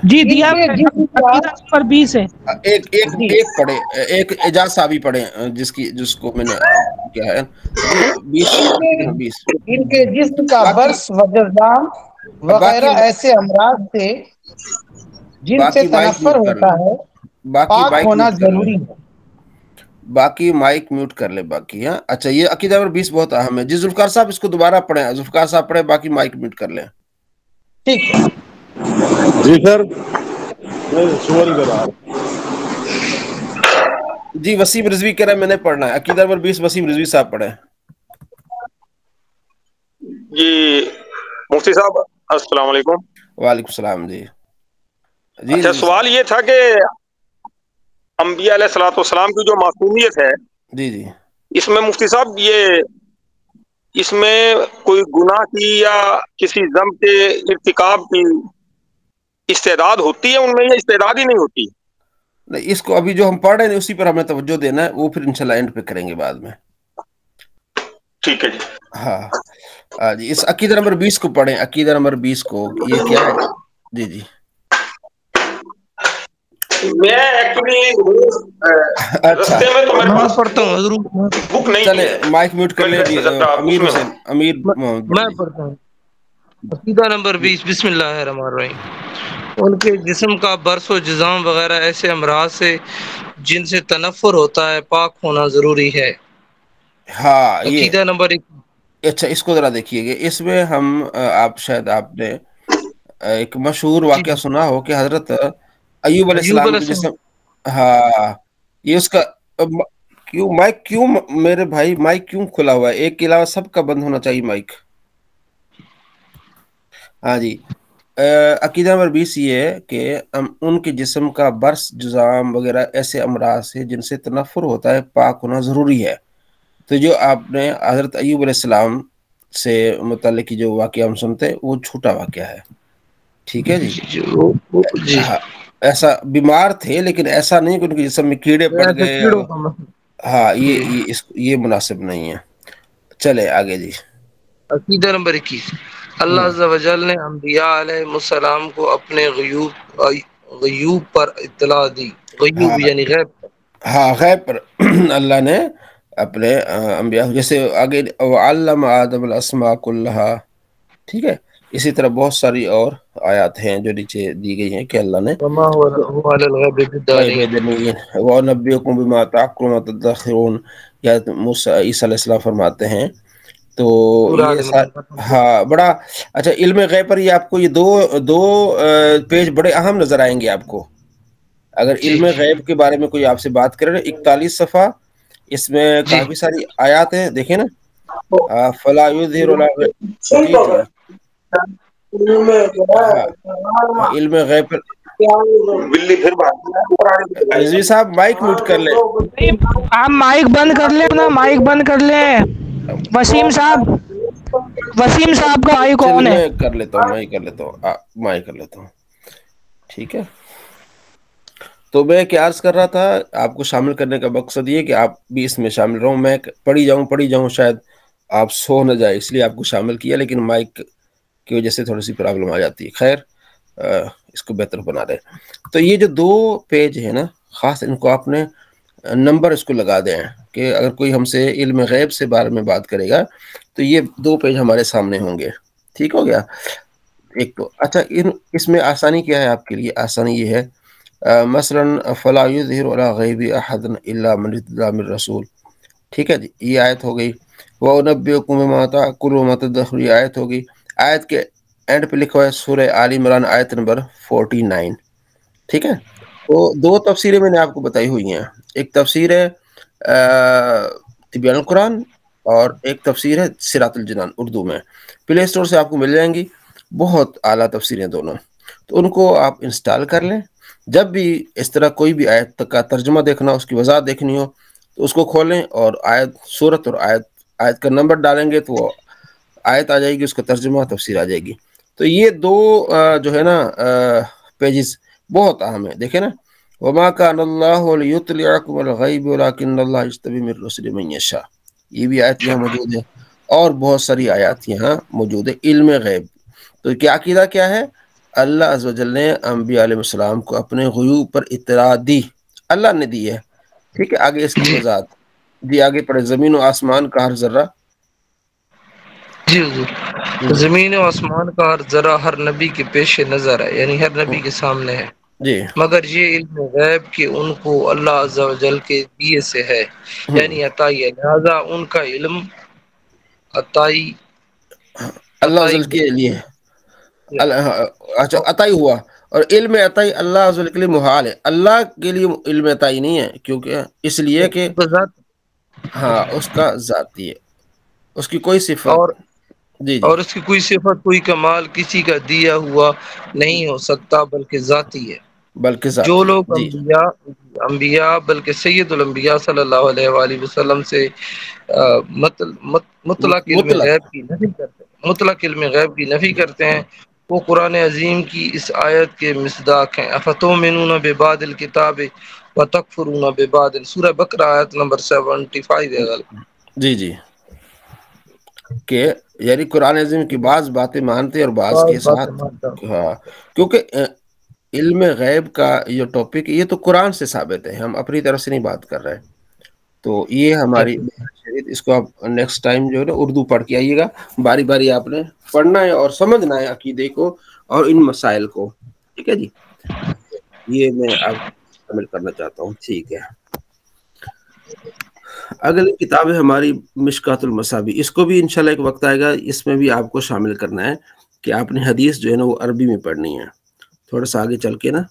جی ان دیا کے جسم کا عقیدہ نمبر 20 ہے. ایک ایک جی ایک پڑھے، ایک اعجاز صاحبی پڑھے جس کو میں نے کیا ہے. جی 20 20. ان کے جسم کا باقی برس و جزام باقی وغیرہ ایسے امراض سے جن سے باقی مائک تنفر میوٹ کر ہوتا لیں، ہے باقی پاک مائک ہونا میوٹ کر لیں، ضروری ہے. باقی مائک میوٹ کر لیں باقی. ہاں اچھا، یہ عقیدہ نمبر 20 بہت اہم ہے. جی ذوالفقار صاحب اس کو دوبارہ پڑھیں، ذوالفقار صاحب پڑھیں، باقی مائک میوٹ کر لیں. ٹھیک ہے. جی سر میں سوال کر رہا ہوں. جی وسیم رضوی کہہ رہا ہے میں نے پڑھنا ہے. عقیدہ نمبر 20 وسیم رضوی صاحب پڑھیں. جی مفتی صاحب السلام علیکم. وعلیکم السلام. جی جی اچھا، رضوی صاحب. سوال یہ تھا کہ انبیاء علیہ الصلوۃ والسلام کی جو معصومیت ہے جی جی اس میں مفتی صاحب اس میں کوئی گناہ کی یا کسی ذنب کے ارتکاب کی استعداد ہوتی ہے ان میں، یا استعداد ہی نہیں ہوتی؟ نہیں، اس کو ابھی جو ہم پڑھ رہے ہیں اسی پر ہمیں توجہ دینا ہے، وہ پھر انشاءاللہ اینڈ پہ کریں گے بعد میں. ٹھیک ہے جی. ہاں جی اس عقیدہ نمبر 20 کو پڑھیں. عقیدہ نمبر 20 کو یہ کیا ہے؟ جی جی میں ایکچولی اچھا رستے میں تو میرے میں پاس پڑھتا ہوں حضور. بک نہیں چلے تھی، مائک میوٹ کر لیں. جی ذرا اس امیر میں حسین، امیر محمد پڑھ میں لیجیے. پڑھتا ہوں عقیدہ نمبر 20. بسم اللہ الرحمن الرحیم. ان کے جسم کا برس و جزام وغیرہ ایسے امراض سے جن سے تنفر ہوتا ہے پاک ہونا ضروری ہے. ہاں یہ عقیدہ نمبر 1. اچھا اس کو ذرا دیکھیے گا. اس میں ہم شاید آپ نے ایک مشہور جی واقعہ سنا ہو کہ حضرت ایوب علیہ ایوب السلام علیہ کے السلام. جسم. ہاں یہ اس کا کیوں میرے بھائی مائک کیوں کھلا ہوا ہے؟ ایک کے علاوہ سب کا بند ہونا چاہیے مائک. ہاں جی عقیدہ نمبر 20 یہ ہے کہ ان کے جسم کا برس جزام وغیرہ ایسے امراض سے جن سے تنفر ہوتا ہے پاک ہونا ضروری ہے. تو جو آپ نے حضرت ایوب علیہ السلام سے متعلق جو واقعہ ہم سنتے ہیں وہ جھوٹا واقعہ ہے. ٹھیک ہے جی. جی ہاں ایسا بیمار تھے لیکن ایسا نہیں کہ ان کے جسم میں کیڑے پڑ ایسے گئے. کیڑوں کا مسئلہ. ہاں جی یہ مناسب نہیں ہے. چلے آگے. جی عقیدہ نمبر 21. اللہ عز و جل نے انبیاء علیہ السلام کو اپنے غیوب پر اطلاع دی. غیوب یعنی غیب. ہاں غیب پر اللہ نے اپنے انبیاء جیسے آگے وعلم آدم الاسماء کلہا. ٹھیک ہے، اسی طرح بہت ساری اور آیات ہیں جو نیچے دی گئی ہیں کہ اللہ نے وما هو علی الغیب غیب بالدانین. دنین وَنَبِّئُكُم بِمَا تَأْكُلُونَ وَتَدَّخِرُونَ. یا عیسیٰ علیہ السلام فرماتے ہیں تو سورہ آل یہ عمران کا. ہاں بڑا اچھا علم غیب پر. یہ آپ کو یہ دو پیج بڑے اہم نظر آئیں گے آپ کو اگر جی علم جی غیب کے بارے میں کوئی آپ سے بات کرے. 41 صفحہ اس میں جی کافی ساری آیات ہیں، دیکھیں نا. فَلَا يُظْهِرُ عَلَىٰ. جی جی ہاں علم غیب پر. بلی پھر رضوی صاحب مائک میوٹ کر لیں. آپ مائک بند کر لیں نا، مائک بند کر لیں. وسیم صاحب کا مائک چل آن ہے. میں کر لیتا ہوں میں کر لیتا ہوں. ٹھیک ہے، تو میں کیا عرض کر رہا تھا آپ کو شامل کرنے کا مقصد یہ کہ آپ بھی اس میں شامل رہوں. میں پڑھی جاؤں شاید آپ سو نہ جائے، اس لیے آپ کو شامل کیا، لیکن مائک کی وجہ سے تھوڑی سی پرابلم آ جاتی ہے. خیر اس کو بہتر بنا دیں. تو یہ جو 2 پیج ہے نا، خاص ان کو آپ نے نمبر اس کو لگا دیں کہ اگر کوئی ہم سے علم غیب سے بارے میں بات کرے گا تو یہ 2 پیج ہمارے سامنے ہوں گے. ٹھیک ہو گیا. ایک تو اچھا اس میں آسانی کیا ہے آپ کے لیے؟ آسانی یہ ہے مثلا فلا یظہر علی غیب احد الا من ارتضی من رسول، ٹھیک ہے جی، یہ آیت ہو گئی. وَأُنَبِّئُكُم بِمَا تَأْكُلُونَ وَمَا تَدَّخِرُونَ، یہ آیت ہوگی. آیت کے اینڈ پہ لکھا ہوا ہے سورہ آل عمران آیت نمبر 49، ٹھیک ہے. تو دو تفسیریں میں نے آپ کو بتائی ہوئی ہیں، ایک تفسیر ہے تبیان القرآن اور ایک تفسیر ہے صراط الجنان اردو میں. پلے اسٹور سے آپ کو مل جائیں گی، بہت اعلیٰ تفسیریں دونوں. تو ان کو آپ انسٹال کر لیں. جب بھی اس طرح کوئی بھی آیت کا ترجمہ دیکھنا، اس کی وضاحت دیکھنی ہو تو اس کو کھولیں اور آیت سورت اور آیت کا نمبر ڈالیں گے تو وہ آیت آ جائے گی، اس کا ترجمہ تفسیر آ جائے گی. تو یہ دو جو ہے نا پیجز بہت اہم ہے. دیکھیں نا، وما كان الله ليطلعكم على الغيب ولكن الله يجتبي من رسله من يشاء، یہ بھی آیت یہاں موجود ہے، اور بہت ساری آیات یہاں موجود ہے علم غیب. تو کیا عقیدہ کیا ہے؟ اللہ عز و جل نے انبیاء علیہ السلام کو اپنے غیوب پر اطلاع دی، اللہ نے دی ہے، ٹھیک ہے. آگے اس کی وضاحت دی، آگے پڑھے. زمین و آسمان کا ہر ذرہ، جی حضور، زمین و آسمان کا ہر ذرہ ہر نبی کے پیش نظر ہے، یعنی ہر نبی کے سامنے ہے، جی مگر یہ علم غیب کہ ان کو اللہ عز و جل کے دیے سے ہے، یعنی عطائی ہے، لہذا ان کا علم عطائی اللہ عز و جل کے لیے اچھا عطائی ہوا، اور علم عطائی اللہ عز و جل کے لیے محال ہے. اللہ کے لیے علم عطائی نہیں ہے، کیونکہ اس لیے کہ ہاں اس کا ذاتی ہے، اس کی کوئی صفت. اور جی جی، اور اس کی کوئی صفت کوئی کمال کسی کا دیا ہوا نہیں ہو سکتا، بلکہ ذاتی ہے. بلکہ جو ذاتی ہے. لوگ جی انبیاء بلکہ سید الانبیاء صلی اللہ علیہ وآلہ وسلم سے مطلق علم مطلق. غیب کی نفی کرتے ہیں، مطلق علم غیب کی نفی کرتے ہیں، وہ قرآن عظیم کی اس آیت کے مصداق ہیں. افتؤمنون ببعض الکتاب وتکفرون ببعض، سورہ بقرہ آیت نمبر 75 ہے. جی جی، کہ یعنی قرآن عظیم کی بعض باتیں مانتے اور بعض کے باتیں ساتھ. مانتا ہوں. ہاں، کیونکہ علم غیب کا یہ ٹاپک یہ تو قرآن سے ثابت ہے، ہم اپنی طرف سے نہیں بات کر رہے. تو یہ ہماری اس کو آپ نیکسٹ ٹائم جو ہے نا اردو پڑھ کے آئیے گا، باری باری آپ نے پڑھنا ہے اور سمجھنا ہے عقیدے کو اور ان مسائل کو، ٹھیک ہے جی. یہ میں آپ شامل کرنا چاہتا ہوں. ٹھیک ہے، اگلی کتاب ہے ہماری مشکات المصابیح. اس کو بھی انشاءاللہ ایک وقت آئے گا، اس میں بھی آپ کو شامل کرنا ہے کہ آپ نے حدیث جو ہے نا وہ عربی میں پڑھنی ہے. تھوڑا سا آگے چل کے نا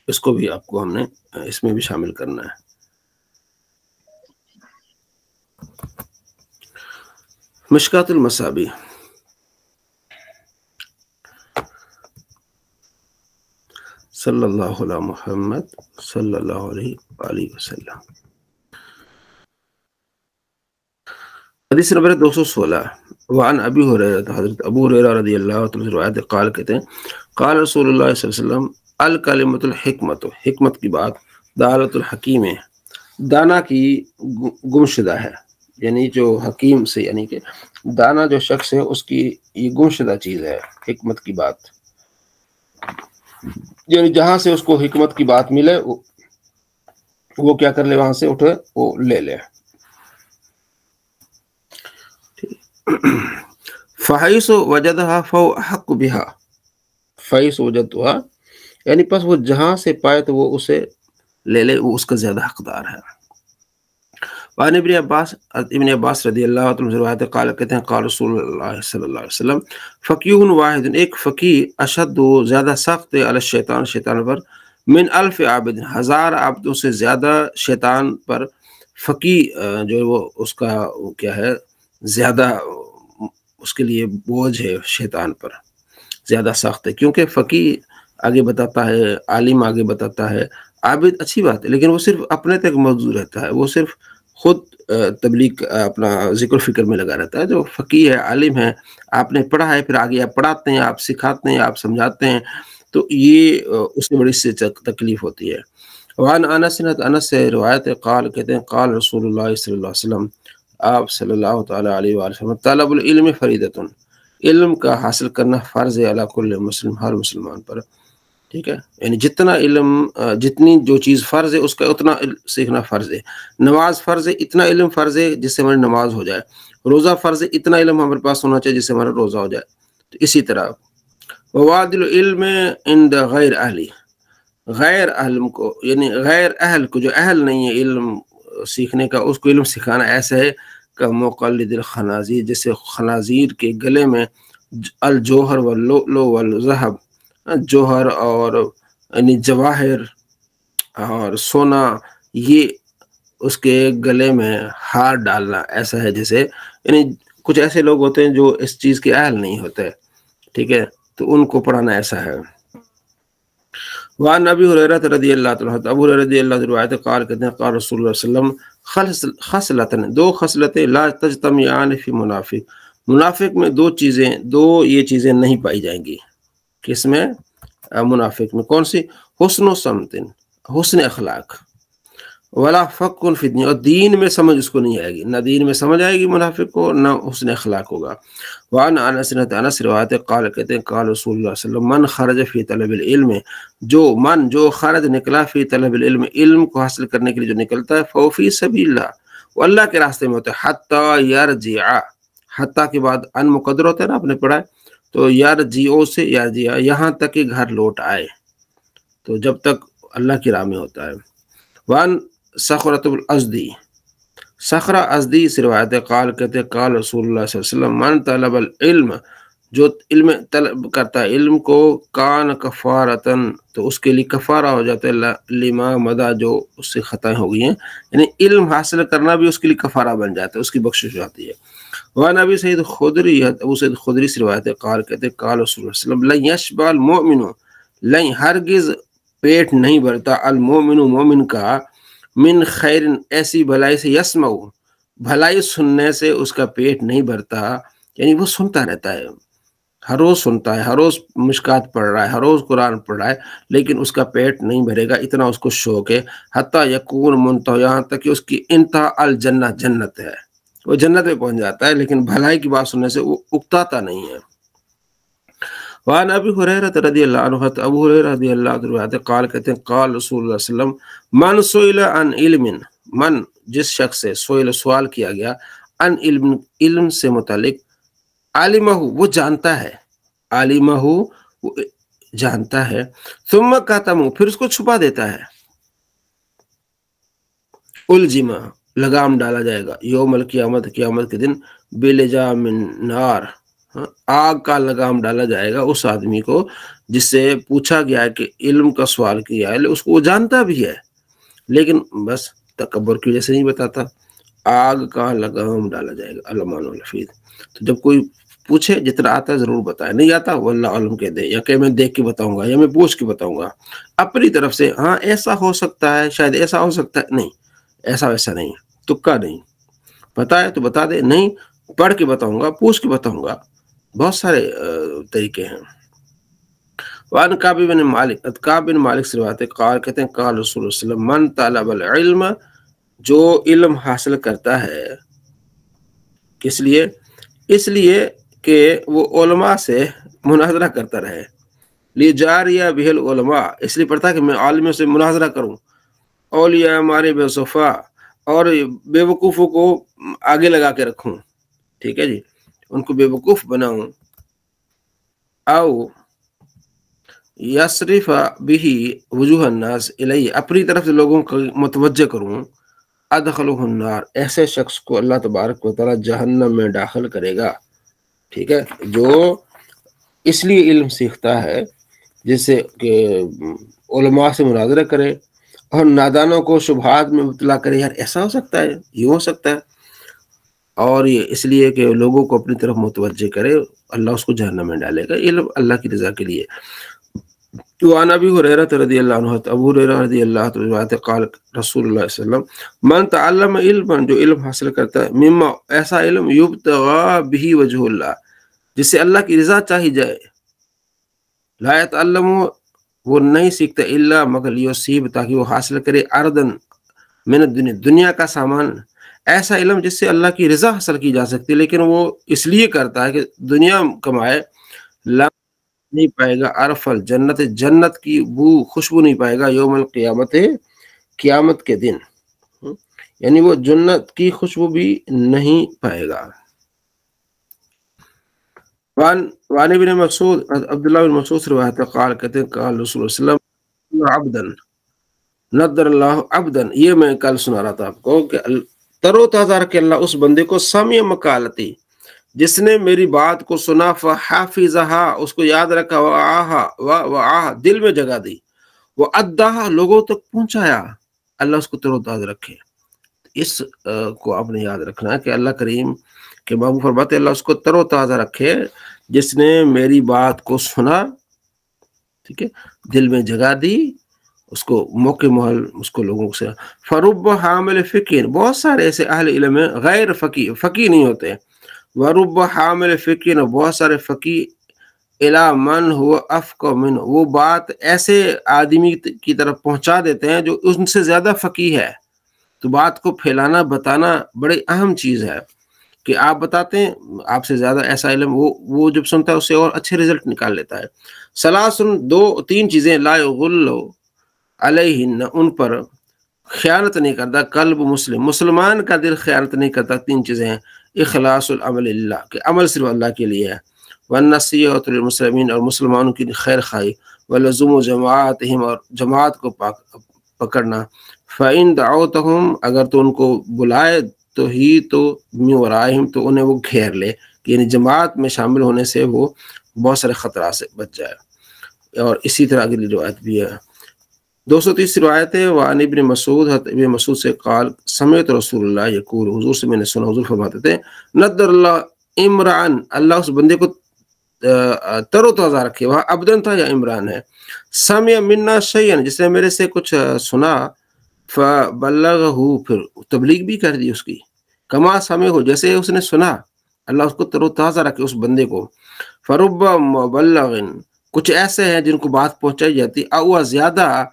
اس کو بھی آپ کو ہم نے اس میں بھی شامل کرنا ہے. مشکات المصابیح، صلی اللہ علیہ محمد صلی اللہ علیہ وآلہ وسلم. حدیث نمبر 216. وعن ابی ہریرہ، حضرت ابو ہریرہ رضی اللہ عنہ روایت قال کہتے ہیں قال رسول اللہ صلی اللہ علیہ وسلم الکلمۃ الحکمت، حکمت کی بات دالۃ الحکیم ہے، دانا کی گمشدہ ہے. یعنی جو حکیم سے، یعنی کہ دانا جو شخص ہے اس کی یہ گمشدہ چیز ہے حکمت کی بات. یعنی جہاں سے اس کو حکمت کی بات ملے وہ کیا کر لے، وہاں سے اٹھے وہ لے لے. فحیث وجدها فهو احق بها، فحیث وجدتها یعنی پس وہ جہاں سے پائے تو وہ اسے لے لے، وہ اس کا زیادہ حقدار ہے. وعن ابن عباس رضی اللہ عنہ روایت قال کہتے ہیں قال رسول اللہ صلی اللہ علیہ وسلم فقیہ واحد، ایک فقیہ اشد زیادہ سخت ہے، علی الشیطان، شیطان پر، من الف عابد، 1000 عابدوں سے زیادہ شیطان پر. فقیہ جو ہے وہ اس کا کیا ہے، زیادہ اس کے لیے بوجھ ہے، شیطان پر زیادہ سخت ہے. کیونکہ فقیہ آگے بتاتا ہے، عالم آگے بتاتا ہے، عابد اچھی بات ہے لیکن وہ صرف اپنے تک موضوع رہتا ہے، وہ صرف خود تبلیغ اپنا ذکر فکر میں لگا رہتا ہے. جو فقیہ ہے، عالم ہے، آپ نے پڑھا ہے، پھر آگے آپ پڑھاتے ہیں، آپ سکھاتے ہیں، آپ سمجھاتے ہیں، تو یہ اس سے بڑی سے تکلیف ہوتی ہے. وعن انس، انس سے روایت ہے قال کہتے ہیں قال رسول اللہ صلی اللہ علیہ وسلم، آپ صلی اللہ تعالیٰ علیہ وآلہ وسلم، طلب العلم فریضۃ، علم کا حاصل کرنا فرض ہے، علی کل مسلم، ہر مسلمان پر. ٹھیک ہے، یعنی جتنا علم، جتنی جو چیز فرض ہے اس کا اتنا سیکھنا فرض ہے. نماز فرض ہے، اتنا علم فرض ہے جس سے ہماری نماز ہو جائے. روزہ فرض ہے، اتنا علم ہمارے پاس ہونا چاہیے جس سے ہمارا روزہ ہو جائے. تو اسی طرح ووادل علم عند غیر اہلی، غیر اہل کو یعنی غیر اہل کو جو اہل نہیں ہے علم سیکھنے کا، اس کو علم سکھانا ایسا ہے کہ مقلد الخنازیر، جیسے خنازیر کے گلے میں الجوہر واللؤلؤ والذہب، جوہر اور یعنی جواہر اور سونا، یہ اس کے گلے میں ہار ڈالنا ایسا ہے جیسے، یعنی کچھ ایسے لوگ ہوتے ہیں جو اس چیز کے اہل نہیں ہوتے، ٹھیک ہے، تو ان کو پڑھانا ایسا ہے۔ وعن ابی ہریرہ رضی اللہ عنہ، ابو ہریرہ رضی اللہ عنہ روایت قال کہتے ہیں قال رسول اللہ صلی اللہ علیہ وسلم خصلتن، دو خصلتیں لا تجتمعان فی منافق، منافق میں دو یہ چیزیں نہیں پائی جائیں گی، کس میں؟ منافق میں۔ کون سی؟ حسن و سمتن، حسن اخلاق، ولا فق فی الدین، اور دین میں سمجھ اس کو نہیں آئے گی، نہ دین میں سمجھ آئے گی منافق کو، نہ حسن اخلاق ہوگا۔ وعن انس روایت قال کہتے ہیں قال رسول اللہ صلی اللہ علیہ وسلم من خرج فی طلب العلم، جو خرج نکلا فی طلب العلم، علم کو حاصل کرنے کے لیے جو نکلتا ہے، فوفی سبیل اللہ، وہ اللہ کے راستے میں ہوتا ہے، حتی یرجع، حتی کے بعد ان مقدر ہوتا ہے نا، آپ نے پڑھا ہے، تو یرجعو سے یرجع، یہاں تک کہ گھر لوٹ آئے، تو جب تک اللہ کی راہ میں ہوتا ہے۔ وعن صخرۃ الازدی، صخرہ ازدی سے روایت قال کہتے قال رسول اللہ صلی اللہ علیہ وسلم من طلب العلم، جو علم طلب کرتا ہے علم کو، کان کفارتن، تو اس کے لیے کفارہ ہو جاتا ہے، لما مدا، جو اس سے خطائیں ہو گئی ہیں، یعنی علم حاصل کرنا بھی اس کے لیے کفارہ بن جاتا ہے، اس کی بخشش ہو جاتی ہے۔ وعن ابی سعید خدری، ابو سعید خدری سے روایت قال کہتے قال رسول اللہ صلی اللہ علیہ وسلم لن یشبع المؤمن، لن ہرگز پیٹ نہیں بھرتا، المؤمن مومن کا، من خیر ایسی بھلائی سے، یسمع بھلائی سننے سے اس کا پیٹ نہیں بھرتا، یعنی وہ سنتا رہتا ہے، ہر روز سنتا ہے، ہر روز مشکات پڑھ رہا ہے، ہر روز قرآن پڑھ رہا ہے، لیکن اس کا پیٹ نہیں بھرے گا، اتنا اس کو شوق ہے، حتی یکون منتہی، یہاں تک کہ اس کی انتہا الجنہ، جنت ہے، وہ جنت میں پہنچ جاتا ہے، لیکن بھلائی کی بات سننے سے وہ اکتاتا نہیں ہے۔ وعن ابی ہریرہ رضی اللہ عنہ، ابو ہریرہ رضی اللہ عنہ روایت قال کہتے ہیں قال رسول اللہ صلی اللہ علیہ وسلم من سئل عن علم، من جس شخص سے، سوال کیا گیا، عن علم، علم سے متعلق، عالمہ وہ جانتا ہے، عالمہ وہ جانتا ہے، ثم کتمہ پھر اس کو چھپا دیتا ہے، الجمہ لگام ڈالا جائے گا، یوم القیامت، قیامت کے دن، بلجام من نار، آگ کا لگام ڈالا جائے گا اس آدمی کو جس سے پوچھا گیا ہے کہ علم کا سوال کیا ہے، اس کو وہ جانتا بھی ہے لیکن بس تکبر کی وجہ سے نہیں بتاتا، آگ کا لگام ڈالا جائے گا، علمان الحفیظ۔ تو جب کوئی پوچھے جتنا آتا ہے ضرور بتائے، نہیں آتا واللہ علم کہہ دے، یا کہ میں دیکھ کے بتاؤں گا، یا میں پوچھ کے بتاؤں گا، اپنی طرف سے، ہاں ایسا ہو سکتا ہے، شاید ایسا ہو سکتا ہے، نہیں ایسا ویسا نہیں، تکا نہیں، پتا ہے تو بتا دے، نہیں پڑھ کے بتاؤں گا، پوچھ کے بتاؤں گا، بہت سارے طریقے ہیں۔ وعن کعب بن مالک، کعب بن مالک سے روایت ہے قال کہتے ہیں قال رسول اللہ صلی اللہ علیہ وسلم من طلب العلم، جو علم حاصل کرتا ہے، کس لیے؟ اس لیے کہ وہ علماء سے مناظرہ کرتا رہے، لیجاریہ بہ العلماء، اس لیے پڑھتا ہے کہ میں عالموں سے مناظرہ کروں، اولیاء ہمارے بے صفا، اور بے وقوفوں کو آگے لگا کے رکھوں، ٹھیک ہے جی، ان کو بے وقوف بناؤں، او یصرف بہ وجوہ الناس الیہ، اپنی طرف سے لوگوں کو متوجہ کروں، ادخلہ النار، ایسے شخص کو اللہ تبارک و تعالی جہنم میں داخل کرے گا، ٹھیک ہے، جو اس لیے علم سیکھتا ہے جیسے کہ علماء سے مناظرہ کرے اور نادانوں کو شبہات میں مبتلا کرے، یار ایسا ہو سکتا ہے، یہ ہو سکتا ہے، اور یہ اس لیے کہ لوگوں کو اپنی طرف متوجہ کرے، اللہ اس کو جہنم میں ڈالے گا، علم اللہ کی رضا کے لیے۔ وعن ابی ہریرہ رضی اللہ عنہ، ابو ہریرہ رضی اللہ عنہ روایت قال رسول اللہ صلی اللہ علیہ وسلم من تعلم علما، جو علم حاصل کرتا ہے، مما ایسا علم، یبتغى به وجہ اللہ، جس سے اللہ کی رضا چاہی جائے، لا يتعلم وہ نہیں سیکھتا، الا مگر لیصیب تاکہ وہ حاصل کرے، اردن من الدنیا دنیا کا سامان، ایسا علم جس سے اللہ کی رضا حاصل کی جا سکتی، لیکن وہ اس لیے کرتا ہے کہ دنیا کمائے، لا نہیں پائے گا عرف الجنت، جنت کی بو خوشبو نہیں پائے گا، یوم القیامت قیامت کے دن، یعنی وہ جنت کی خوشبو بھی نہیں پائے گا۔ وان ابن مسعود عبداللہ بن مسعود سے روایت ہے قال کہتے ہیں قال رسول اللہ صلی اللہ علیہ وسلم عبدن نضر اللہ عبدن، یہ میں کل سنا رہا تھا آپ کو کہ ترو تازہ رکھے اللہ اس بندے کو سمع مقالتی جس نے میری بات کو سنا، فحافظہا اس کو یاد رکھا، وعاہا دل میں جگہ دی، وعدہا لوگوں تک پہنچایا، اللہ اس کو ترو تازہ رکھے۔ اس کو آپ نے یاد رکھنا ہے کہ اللہ کریم کے محبوب فرماتے اللہ اس کو ترو تازہ رکھے جس نے میری بات کو سنا، ٹھیک ہے، دل میں جگہ دی، اس کو موقع محل اس کو لوگوں سے۔ فرب حامل فقہ، بہت سارے ایسے اہل علم ہیں غیر فقی نہیں ہوتے، ورب حامل فقہ، بہت سارے فقی الی من ہوا افقہ من، وہ بات ایسے آدمی کی طرف پہنچا دیتے ہیں جو ان سے زیادہ فقی ہے۔ تو بات کو پھیلانا بتانا بڑی اہم چیز ہے کہ آپ بتاتے ہیں، آپ سے زیادہ ایسا علم وہ جب سنتا ہے اس سے اور اچھے رزلٹ نکال لیتا ہے۔ سلاسن، تین چیزیں، لا یغل علیہن، ان پر خیانت نہیں کرتا قلب مسلم، مسلمان کا دل خیانت نہیں کرتا۔ تین چیزیں ہیں، اخلاص العمل للہ، کہ عمل صرف اللہ کے لیے ہے، والنصیحۃ للمسلمین، اور مسلمانوں کی خیر خواہی، ولزوم جماعتہم، اور جماعت کو پکڑنا، فإن دعوتہم، اگر تو ان کو بلائے تو ہی تو من ورائہم، تو انہیں وہ گھیر لے، کہ یعنی جماعت میں شامل ہونے سے وہ بہت سارے خطرات سے بچ جائے۔ اور اسی طرح اگلی روایت بھی ہے 230 روایت ہے، وعن ابن مسعود، ابن مسعود سے قال سمعت رسول اللہ یقول، حضور سے میں نے سنا حضور فرماتے تھے نضر اللہ عمران، اللہ اس بندے کو تر و تازہ رکھے، وہاں عبدن تھا یا عمران ہے، سمع منا شیئن، جس نے میرے سے کچھ سنا، فبلغہ، پھر تبلیغ بھی کر دی اس کی، کما سمع ہو، جیسے اس نے سنا، اللہ اس کو تر و تازہ رکھے اس بندے کو۔ فرب مبلغ، کچھ ایسے ہیں جن کو بات پہنچائی جاتی، او زیادہ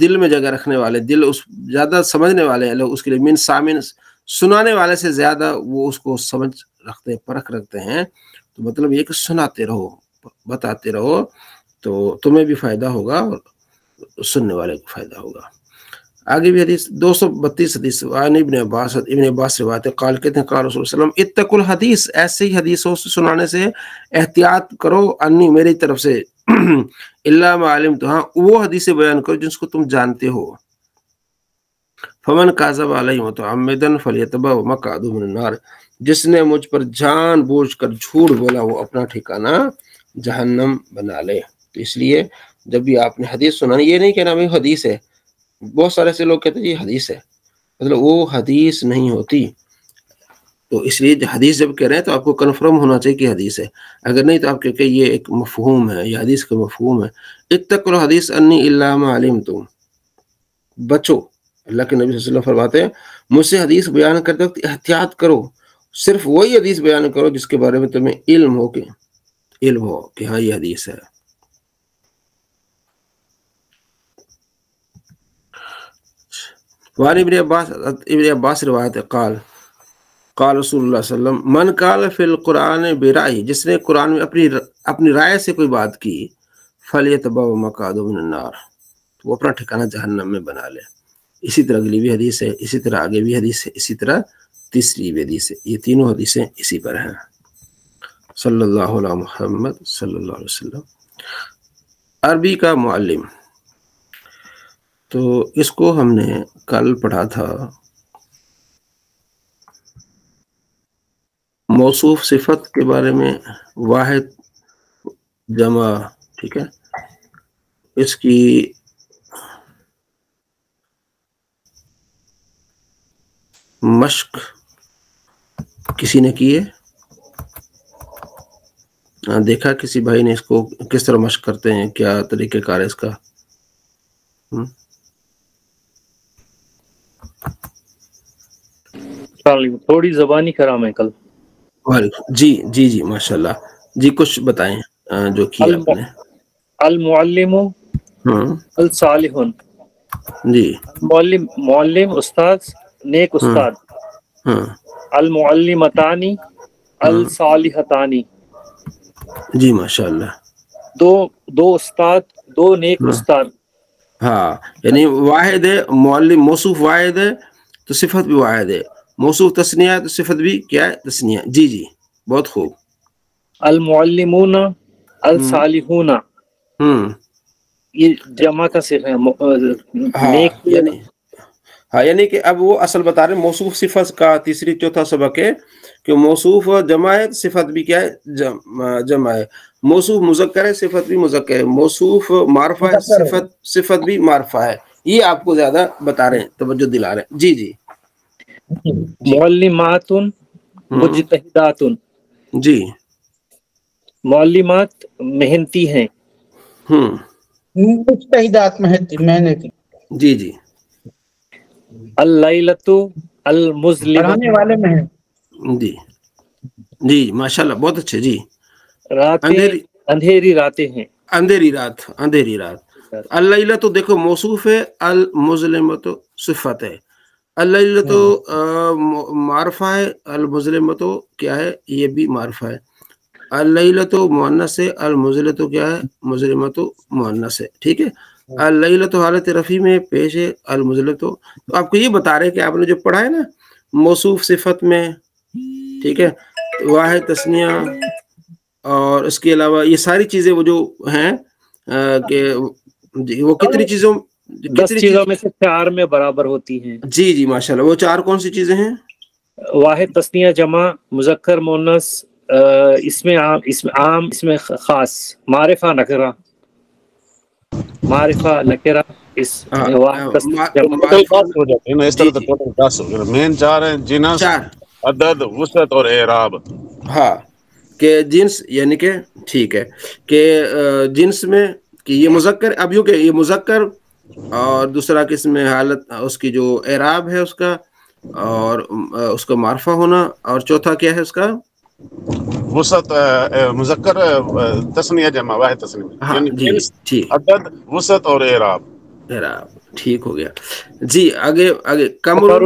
دل میں جگہ رکھنے والے، دل اس زیادہ سمجھنے والے ہیں لوگ اس کے لیے، من سامن، سنانے والے سے زیادہ وہ اس کو سمجھ رکھتے ہیں، پرکھ رکھتے ہیں۔ تو مطلب یہ کہ سناتے رہو، بتاتے رہو، تو تمہیں بھی فائدہ ہوگا اور سننے والے کو فائدہ ہوگا۔ آگے بھی حدیث 232 حدیث، عن ابن عباس سے بات ہے قال، کہتے ہیں قال رسول اللہ علیہ وسلم اتقوا الحدیث، ایسے ہی حدیثوں سے سنانے سے احتیاط کرو، انی، میری طرف سے، الا ما علمت، ہاں وہ حدیثیں بیان کرو جس کو تم جانتے ہو، فمن کاذب علی متعمدا فلیتبوأ مقعدہ من النار، جس نے مجھ پر جان بوجھ کر جھوٹ بولا وہ اپنا ٹھکانہ جہنم بنا لے۔ تو اس لیے جب بھی آپ نے حدیث سنانی، یہ نہیں کہنا یہ حدیث ہے، بہت سارے سے لوگ کہتے ہیں یہ حدیث ہے، مطلب وہ حدیث نہیں ہوتی۔ تو اس لیے حدیث جب کہہ رہے ہیں تو آپ کو کنفرم ہونا چاہیے کہ حدیث ہے، اگر نہیں تو آپ کہہ کہ یہ ایک مفہوم ہے، یہ حدیث کا مفہوم ہے۔ اتقوا الحدیث انی الا ما علمتم، بچو، اللہ کے نبی صلی اللہ علیہ وسلم فرماتے ہیں مجھ سے حدیث بیان کرتے وقت احتیاط کرو، صرف وہی حدیث بیان کرو جس کے بارے میں تمہیں علم ہو کہ ہاں یہ حدیث ہے۔ وعن ابن عباس روایت ہے قال قال رسول اللہ صلی اللہ علیہ وسلم من قال فی القرآن برائے، جس نے قرآن میں اپنی رائے سے کوئی بات کی، فلیتبوأ مقعدہ من النار، وہ اپنا ٹھکانہ جہنم میں بنا لے۔ اسی طرح اگلی بھی حدیث ہے، اسی طرح آگے بھی حدیث ہے، اسی طرح تیسری بھی حدیث ہے، یہ تینوں حدیثیں اسی پر ہیں۔ صلی اللہ علیہ محمد صلی اللہ علیہ وسلم۔ عربی کا معلم، تو اس کو ہم نے کل پڑھا تھا، موصوف صفت کے بارے میں، واحد جمع، ٹھیک ہے، اس کی مشق کسی نے کی ہے؟ دیکھا کسی بھائی نے اس کو کس طرح مشق کرتے ہیں، کیا طریقہ کار ہے اس کا؟ تھوڑی زبانی کرام ہے کل۔ جی ماشاءاللہ، جی کچھ بتائیں جو کیا آپ نے۔ المعلم الصالح، جی معلم استاد، نیک استاد۔ المعلمتانی الصالحتانی، جی ماشاءاللہ، دو استاد، دو نیک استاد۔ ہاں، یعنی واحد ہے، معلم موصوف واحد ہے تو صفت بھی واحد ہے، موصوف تثنیہ ہے تو صفت بھی کیا ہے؟ تثنیہ۔ جی بہت خوب۔ المعلمون الصالحون، یہ جمع کا صیغہ ہے، یعنی کہ اب وہ اصل بتا رہے ہیں موصوف صفت کا تیسری چوتھا سبق ہے کہ موصوف جمع ہے، صفت بھی کیا ہے جمع ہے، موصوف مذکر ہے، صفت بھی مذکر ہے، موصوف معرفہ ہے، صفت بھی معرفہ ہے، یہ آپ کو زیادہ بتا رہے ہیں، توجہ دلا رہے ہیں۔ جی جی معلمات مجتہدات، جی معلمات محنتی ہیں، مجتہدات محنتی، جی جی اللیلۃ المظلمۃ، پڑھانے والے محنت، جی جی ماشاءاللہ بہت اچھے، جی راتیں اندھیری راتیں ہیں، اندھیری رات، اندھیری رات۔ اللیلہ تو دیکھو موصوف ہے، المظلمۃ صفت ہے، اللیلہ تو معرفہ ہے، المظلمۃ کیا ہے یہ بھی معرفہ ہے، اللیلۃ مؤنث ہے، المظلمۃ کیا ہے مظلمۃ مؤنث ہے، ٹھیک ہے۔ اللیلۃ حالت رفیع میں پیش ہے، المظلمۃ تو آپ کو یہ بتا رہے ہیں کہ آپ نے جو پڑھا ہے نا موصوف صفت میں، ٹھیک ہے، واحد تثنیہ اور اس کے علاوہ یہ ساری چیزیں وہ جو ہیں کہ وہ کتنی چیزوں 10 چیزوں میں سے 4 میں برابر ہوتی ہیں۔ جی جی ماشاءاللہ، وہ 4 کون سی چیزیں ہیں؟ واحد تثنیہ جمع، مذکر مؤنث، اس میں عام، اس میں خاص، معرفہ نکرہ، معرفہ نکرہ، اس واحد تثنیہ جمع، اس طرح ٹوٹل 10 مین 4 ہیں، جنس، عدد، وسعت اور اعراب۔ ہاں کہ جنس یعنی کہ ٹھیک ہے کہ جنس میں کہ یہ مذکر، اب یوں کہ یہ مذکر، اور دوسرا قسم میں حالت اس کی جو اعراب ہے اس کا، اور اس کا معرفہ ہونا، اور چوتھا کیا ہے اس کا وسعت، مذکر تثنیہ جمع، واحد تثنیہ، یعنی جنس، عدد، وسعت اور اعراب۔ ٹھیک ہو گیا جی۔ آگے کمر،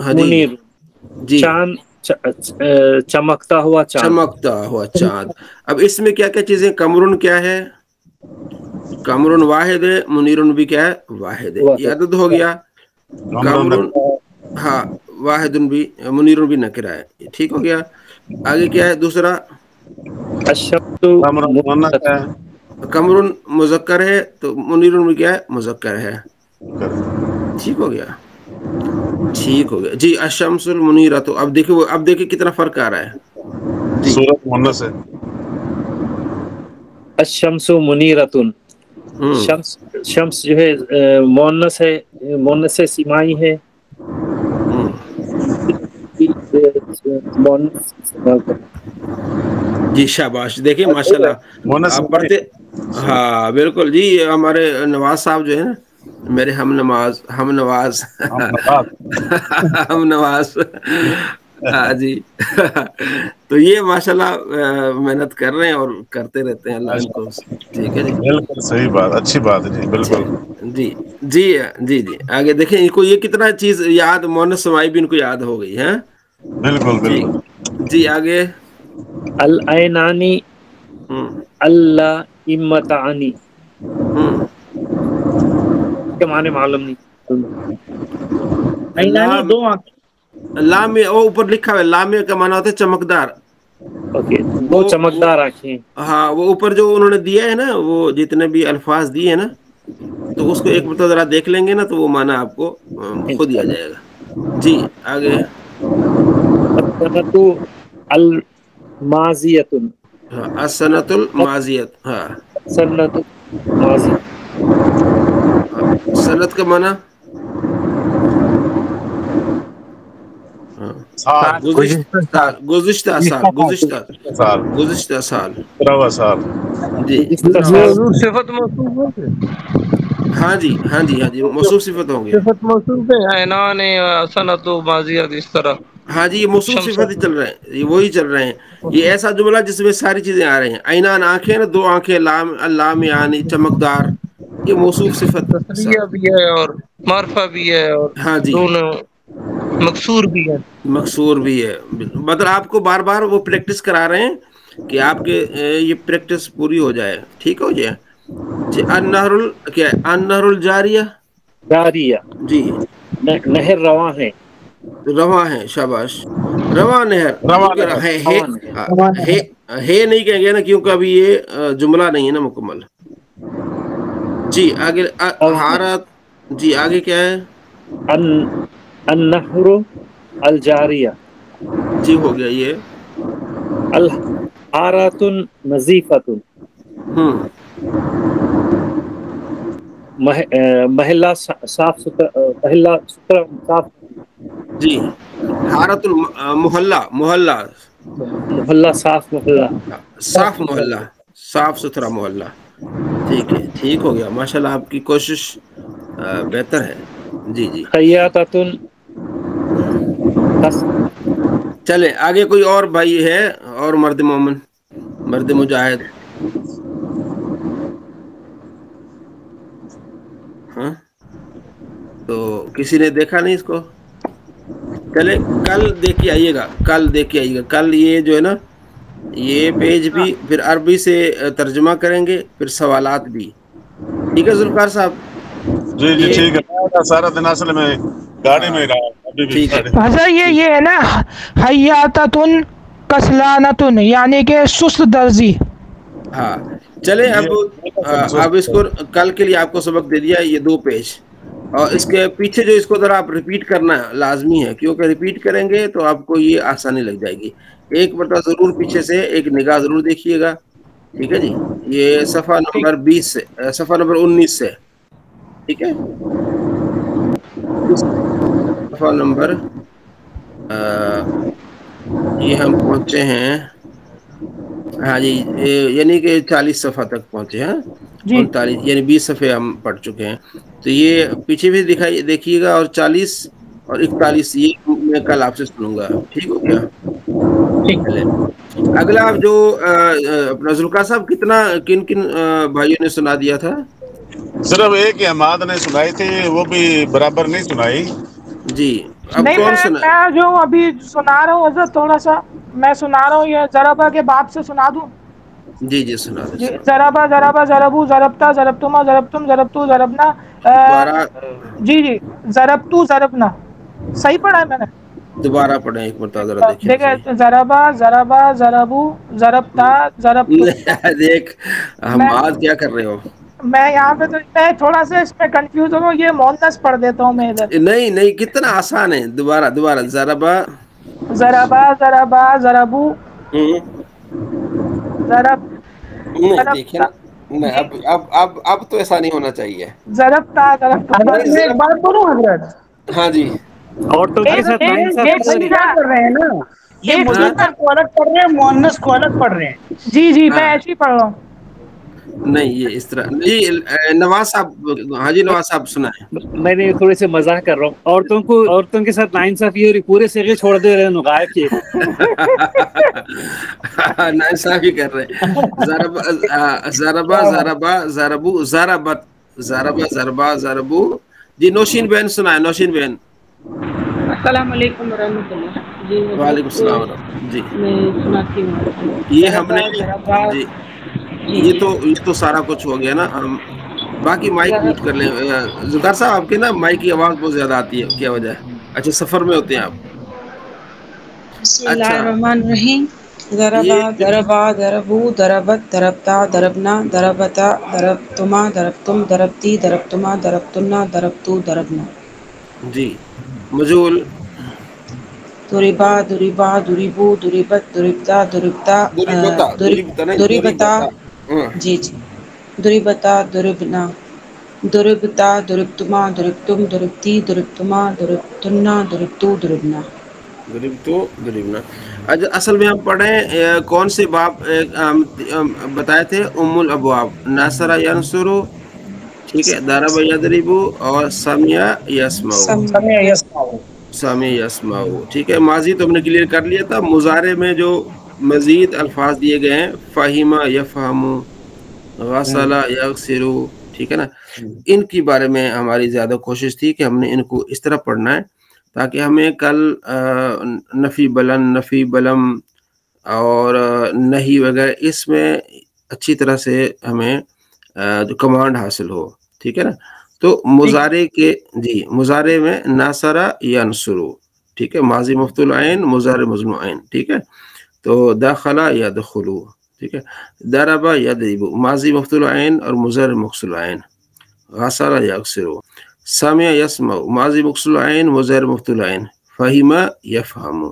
منیر، چاند، چمکتا ہوا چاند، چمکتا ہوا چاند۔ اب اس میں کیا کیا چیزیں، کمرن کیا ہے، کمرن واحد ہے، منیرن بھی کیا ہے واحد ہے، یہ عدد ہو گیا، کمرن ہاں واحد بھی، منیرن بھی نکرہ ہے، ٹھیک ہو گیا۔ آگے کیا ہے دوسرا، کمرن مذکر ہے تو منیرن بھی کیا ہے مذکر ہے، ٹھیک ہو گیا، ٹھیک ہو گیا جی۔ الشمس المنیرہ، تو اب دیکھیں کتنا فرق آ رہا ہے، صورت مؤنث ہے، الشمس منیرۃ، شمس جو ہے مؤنث ہے، مؤنث سیمائی ہے، جی شاباش، دیکھیں ماشاءاللہ آپ پڑھتے، ہاں بالکل جی۔ ہمارے نواز صاحب جو ہے نا، میرے ہم نواز ہاں جی تو یہ ماشاءاللہ محنت کر رہے ہیں اور کرتے رہتے ہیں، اللہ ان کو، ٹھیک ہے جی، بالکل صحیح بات، اچھی بات ہے جی، بالکل جی جی جی جی۔ آگے دیکھیں ان کو یہ کتنا چیز یاد، مؤنث سمائی بھی ان کو یاد ہو گئی ہے، بالکل بالکل جی۔ آگے العینانی اللائمتانی کے معنی معلوم نہیں، عینانی دو آنکھ، لام وہ اوپر لکھا ہے، لام کا معنی ہوتا ہے چمکدار، اوکے، دو چمکدار آنکھیں، ہاں وہ اوپر جو انہوں نے دیا ہے نا، وہ جتنے بھی الفاظ دیے ہیں نا، تو اس کو ایک مرتبہ ذرا دیکھ لیں گے نا تو وہ معنی آپ کو خود آ جائے گا جی۔ آگے السنۃ الماضیۃ، السنۃ الماضیۃ، ہاں سنۃ الماضیۃ، سنت کا معنی گزشتہ سال جی، صفت موصوف ہے، ہاں جی ہاں جی ہاں جی، موصوف صفت ہوں گے، صفت موصوف ہے، عینان، سنۃ ماضیۃ، اس طرح ہاں جی، یہ موصوف صفت ہی چل رہے ہیں، یہ وہی چل رہے ہیں، یہ ایسا جملہ جس میں ساری چیزیں آ رہی ہیں، عینان آنکھیں نا، 2 آنکھیں، لام یعنی چمکدار، یہ موصوف صفت، تسلیہ بھی ہے اور معرفہ بھی ہے، اور ہاں جی دونوں مقصور بھی ہے، مقصور بھی ہے، مطلب آپ کو بار بار وہ پریکٹس کرا رہے ہیں کہ آپ کے یہ پریکٹس پوری ہو جائے، ٹھیک ہو جائے جی۔ کیا ہے النہر الجاریہ، جاریہ، جی نہر رواں ہے، رواں ہے، شاباش، رواں نہر، ہے نہیں کہیں گے نا کیونکہ ابھی یہ جملہ نہیں ہے نا مکمل. جی آگے حارات. جی آگے کیا ہے؟ النہر الجاریہ. جی ہو گیا یہ. الحارات نظیفۃ. محلہ صاف ستھرا. محلہ صاف. جی حارت المحلہ. محلہ صاف محلہ. صاف محلہ. صاف ستھرا محلہ. ٹھیک ہے ٹھیک ہو گیا ماشاء اللہ. آپ کی کوشش بہتر ہے. جی جی خیاطۃ. چلے آگے کوئی اور بھائی ہے اور مرد مومن مرد مجاہد؟ ہاں تو کسی نے دیکھا نہیں اس کو؟ چلے کل دیکھ کے آئیے گا. کل یہ جو ہے نا یہ پیج بھی پھر عربی سے ترجمہ کریں گے پھر سوالات بھی. ٹھیک ہے ذوالفقار صاحب؟ جی جی ٹھیک ہے. سارا دن اصل میں گاڑی میں رہا. ٹھیک ہے. یہ ہے نا حیاتۃ کسلانۃ یعنی کہ سست درزی. ہاں چلے اب اس کو کل کے لیے آپ کو سبق دے دیا یہ 2 پیج اور اس کے پیچھے جو اس کو ذرا آپ ریپیٹ کرنا لازمی ہے کیونکہ ریپیٹ کریں گے تو آپ کو یہ آسانی لگ جائے گی. ایک مرتبہ ضرور پیچھے سے ایک نگاہ ضرور دیکھیے گا. ٹھیک ہے جی. یہ صفحہ نمبر 20 سے صفحہ نمبر 19 سے. ٹھیک ہے صفحہ نمبر یہ ہم پہنچے ہیں. ہاں جی یعنی کہ 40 صفحہ تک پہنچے ہیں. 39 یعنی 20 صفحے ہم پڑھ چکے ہیں. تو یہ پیچھے بھی دیکھیے گا اور 40 اور 41 یہ میں کل آپ سے سنوں گا. ٹھیک ہو گیا؟ اگلا جو اپنا ذوالفقار صاحب کن بھائیوں نے سنا دیا تھا؟ صرف ایک ہی حماد نے سنائی تھی وہ بھی برابر نہیں سنائی. جی اب کون سنا؟ میں جو ابھی سنا رہا ہوں حضرت تھوڑا سا میں سنا رہا ہوں. یہ ضربہ کے باب سے سنا دوں؟ جی جی سنا دیں. ضربہ ضربہ ضربو ضربتا ضربتما ضربتم ضربتو ضربنا. جی ضربتو ضربنا. صحیح پڑھا ہے میں نے؟ دوبارہ پڑھیں ایک مرتبہ ذرا دیکھیں. ضربہ ضربہ ضربو ضربتا ضربتو. دیکھ حماد کیا کر رہے ہو؟ میں یہاں پہ تو میں تھوڑا سا اس پہ کنفیوز ہوں. یہ مؤنث پڑھ دیتا ہوں میں ادھر. نہیں کتنا آسان ہے. دوبارہ ضربہ ضربہ ضربو ضرب. دیکھیں نا اب تو ایسا نہیں ہونا چاہیے. ضربتا ایک بات بولوں حضرت؟ ہاں جی. عورتوں کے ساتھ کیا کر رہے ہیں نا یہ مذکر کو الگ پڑھ رہے ہیں مؤنث کو الگ پڑھ رہے ہیں. جی میں ایسے ہی پڑھ رہا ہوں. نہیں یہ اس طرح نہیں. نواز صاحب ہاں جی نواز صاحب سنائیں. میں نے تھوڑے سے مزاق کر رہا ہوں. عورتوں کے ساتھ ناانصافی اور پورے صیغے چھوڑ دے رہے ہیں غائب کیے. ناانصافی کر رہے. ضربہ ضربہ ضربو ضربت ضربہ ضربہ ضربو. جی نوشین بہن سنائیں. نوشین بہن. السلام علیکم ورحمۃ اللہ. جی وعلیکم السلام ورحمۃ. جی میں سناتی ہوں. یہ ہم نے جی یہ تو سارا کچھ ہو گیا نا. ہم باقی مائک میوٹ کر لیں. ذوالفقار صاحب آپ کے نا مائک کی آواز بہت زیادہ آتی ہے. کیا وجہ ہے؟ اچھا سفر میں ہوتے ہیں آپ؟ بسم اللہ الرحمن الرحیم. ضربا ضربا ضربو ضربت ضربتا ضربنا ضربتا ضربتما ضربتم ضربتی ضربتما ضربتنا ضربتو ضربنا. جی مجھول. ضربا ضربا ضربو ضربت ضربتا ضربتا ضربتا. جی ضربتا ضربنا ضربتا ضربتما ضربتم ضربتی ضربتما ضربتنا ضربتو ضربنا. ضربنا. اصل میں ہم پڑھیں کون سے باب بتائے تھے؟ ام الابواب. ناصر ینصرو. ٹھیک ہے. ضرب یضربو اور سمع یسمعو. ٹھیک ہے. ماضی تو ہم نے کلیئر کر لیا تھا. مضارع میں جو مزید الفاظ دیے گئے ہیں فہم یفہم غسل یغسل. ٹھیک ہے نا. ان کی بارے میں ہماری زیادہ کوشش تھی کہ ہم نے ان کو اس طرح پڑھنا ہے تاکہ ہمیں کل نفی بلن نفی بلم اور نہیں وغیرہ اس میں اچھی طرح سے ہمیں جو کمانڈ حاصل ہو. ٹھیک ہے نا. تو مضارع کے مضارع میں ناصرہ ینصرو. ٹھیک ہے. ماضی مفتول عین مضارع مضموع عین. ٹھیک ہے. تو داخلہ یا دخلو، ٹھیک ہے. ضربہ یضرب ماضی مفتول عین اور مضارع مکسور عین. غسل یغسل. سمع یسمع ماضی مکسور عین مضارع مفتول عین. فہم یفہم.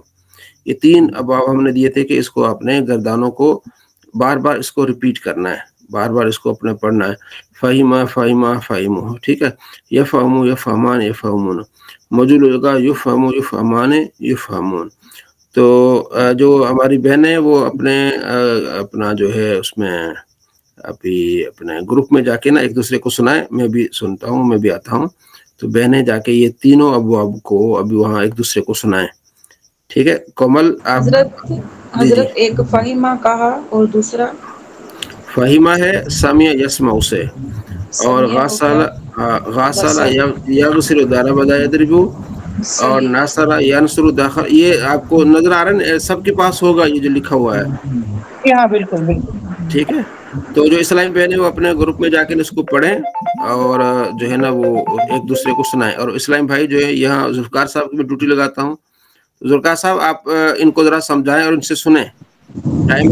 یہ 3 ابواب ہم نے دیے تھے کہ اس کو اپنے گردانوں کو بار بار اس کو ریپیٹ کرنا ہے، بار بار اس کو اپنے پڑھنا ہے. فہم فہم فہم، ٹھیک ہے. یفہم یفہمان یفہمون. موجود ہوگا یفہم یفہمان یفہمون. تو جو ہماری بہنیں وہ اپنا جو ہے اس میں ابھی اپنے گروپ میں جا کے نا ایک دوسرے کو سنائیں. میں بھی سنتا ہوں، میں بھی آتا ہوں. تو بہنیں جا کے یہ تینوں ابواب کو ابھی وہاں ایک دوسرے کو سنائیں، ٹھیک ہے. کومل آپ حضرت ایک فہیمہ کہا اور دوسرا فہیمہ ہے سمع یسمع سے، اور غسل یغسل ضرب یضرب اور نصر ینصر داخل. یہ آپ کو نظر آ رہا ہے سب کے پاس ہوگا یہ جو لکھا ہوا ہے. ہاں بالکل بالکل ٹھیک ہے. تو جو اسلامی بہنیں وہ اپنے گروپ میں جا کے اس کو پڑھیں اور جو ہے نا وہ ایک دوسرے کو سنائیں. اور اسلامی بھائی جو ہے یہاں ذوالفقار صاحب کی میں ڈیوٹی لگاتا ہوں. ذوالفقار صاحب آپ ان کو ذرا سمجھائیں اور ان سے سنیں. ٹائم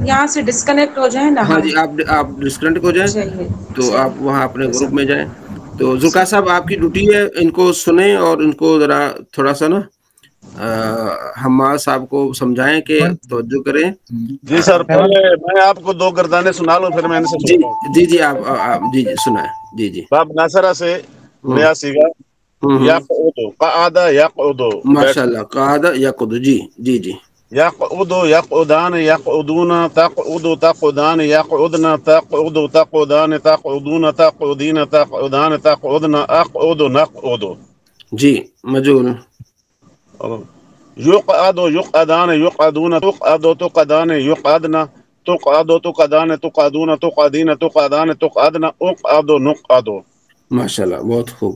یہاں سے ڈسکنیکٹ ہو جائیں نا. ہاں جی، آپ ڈسکنیکٹ ہو جائیں تو آپ وہاں اپنے گروپ میں جائیں. تو ذوالفقار صاحب آپ کی ڈیوٹی ہے ان کو سنیں اور ان کو ذرا تھوڑا سا نا حماد صاحب کو سمجھائیں کہ توجہ کریں. جی سر، پہلے میں آپ کو 2 گردانے سنا لوں پھر میں ان سے جی آپ جی سنائیں. جی جی باب ناصرہ سے نیا سیگا یقعد قعد یقعد. ماشاء اللہ. قعد یقعد. جی جی جی. یقعد یقعدان یقعدون تقعد تقعدان یقعدن تقعد تقعدان تقعدون تقعدین تقعدان تقعدن اقعد نقعد. جی مجول. یقعد یقعدان یقعدون تقعد تقعدان یقعدن تقعد تقعدان تقعدون تقعدین تقعدان تقعدن اقعد نقعد. ماشاء اللہ، بہت خوب.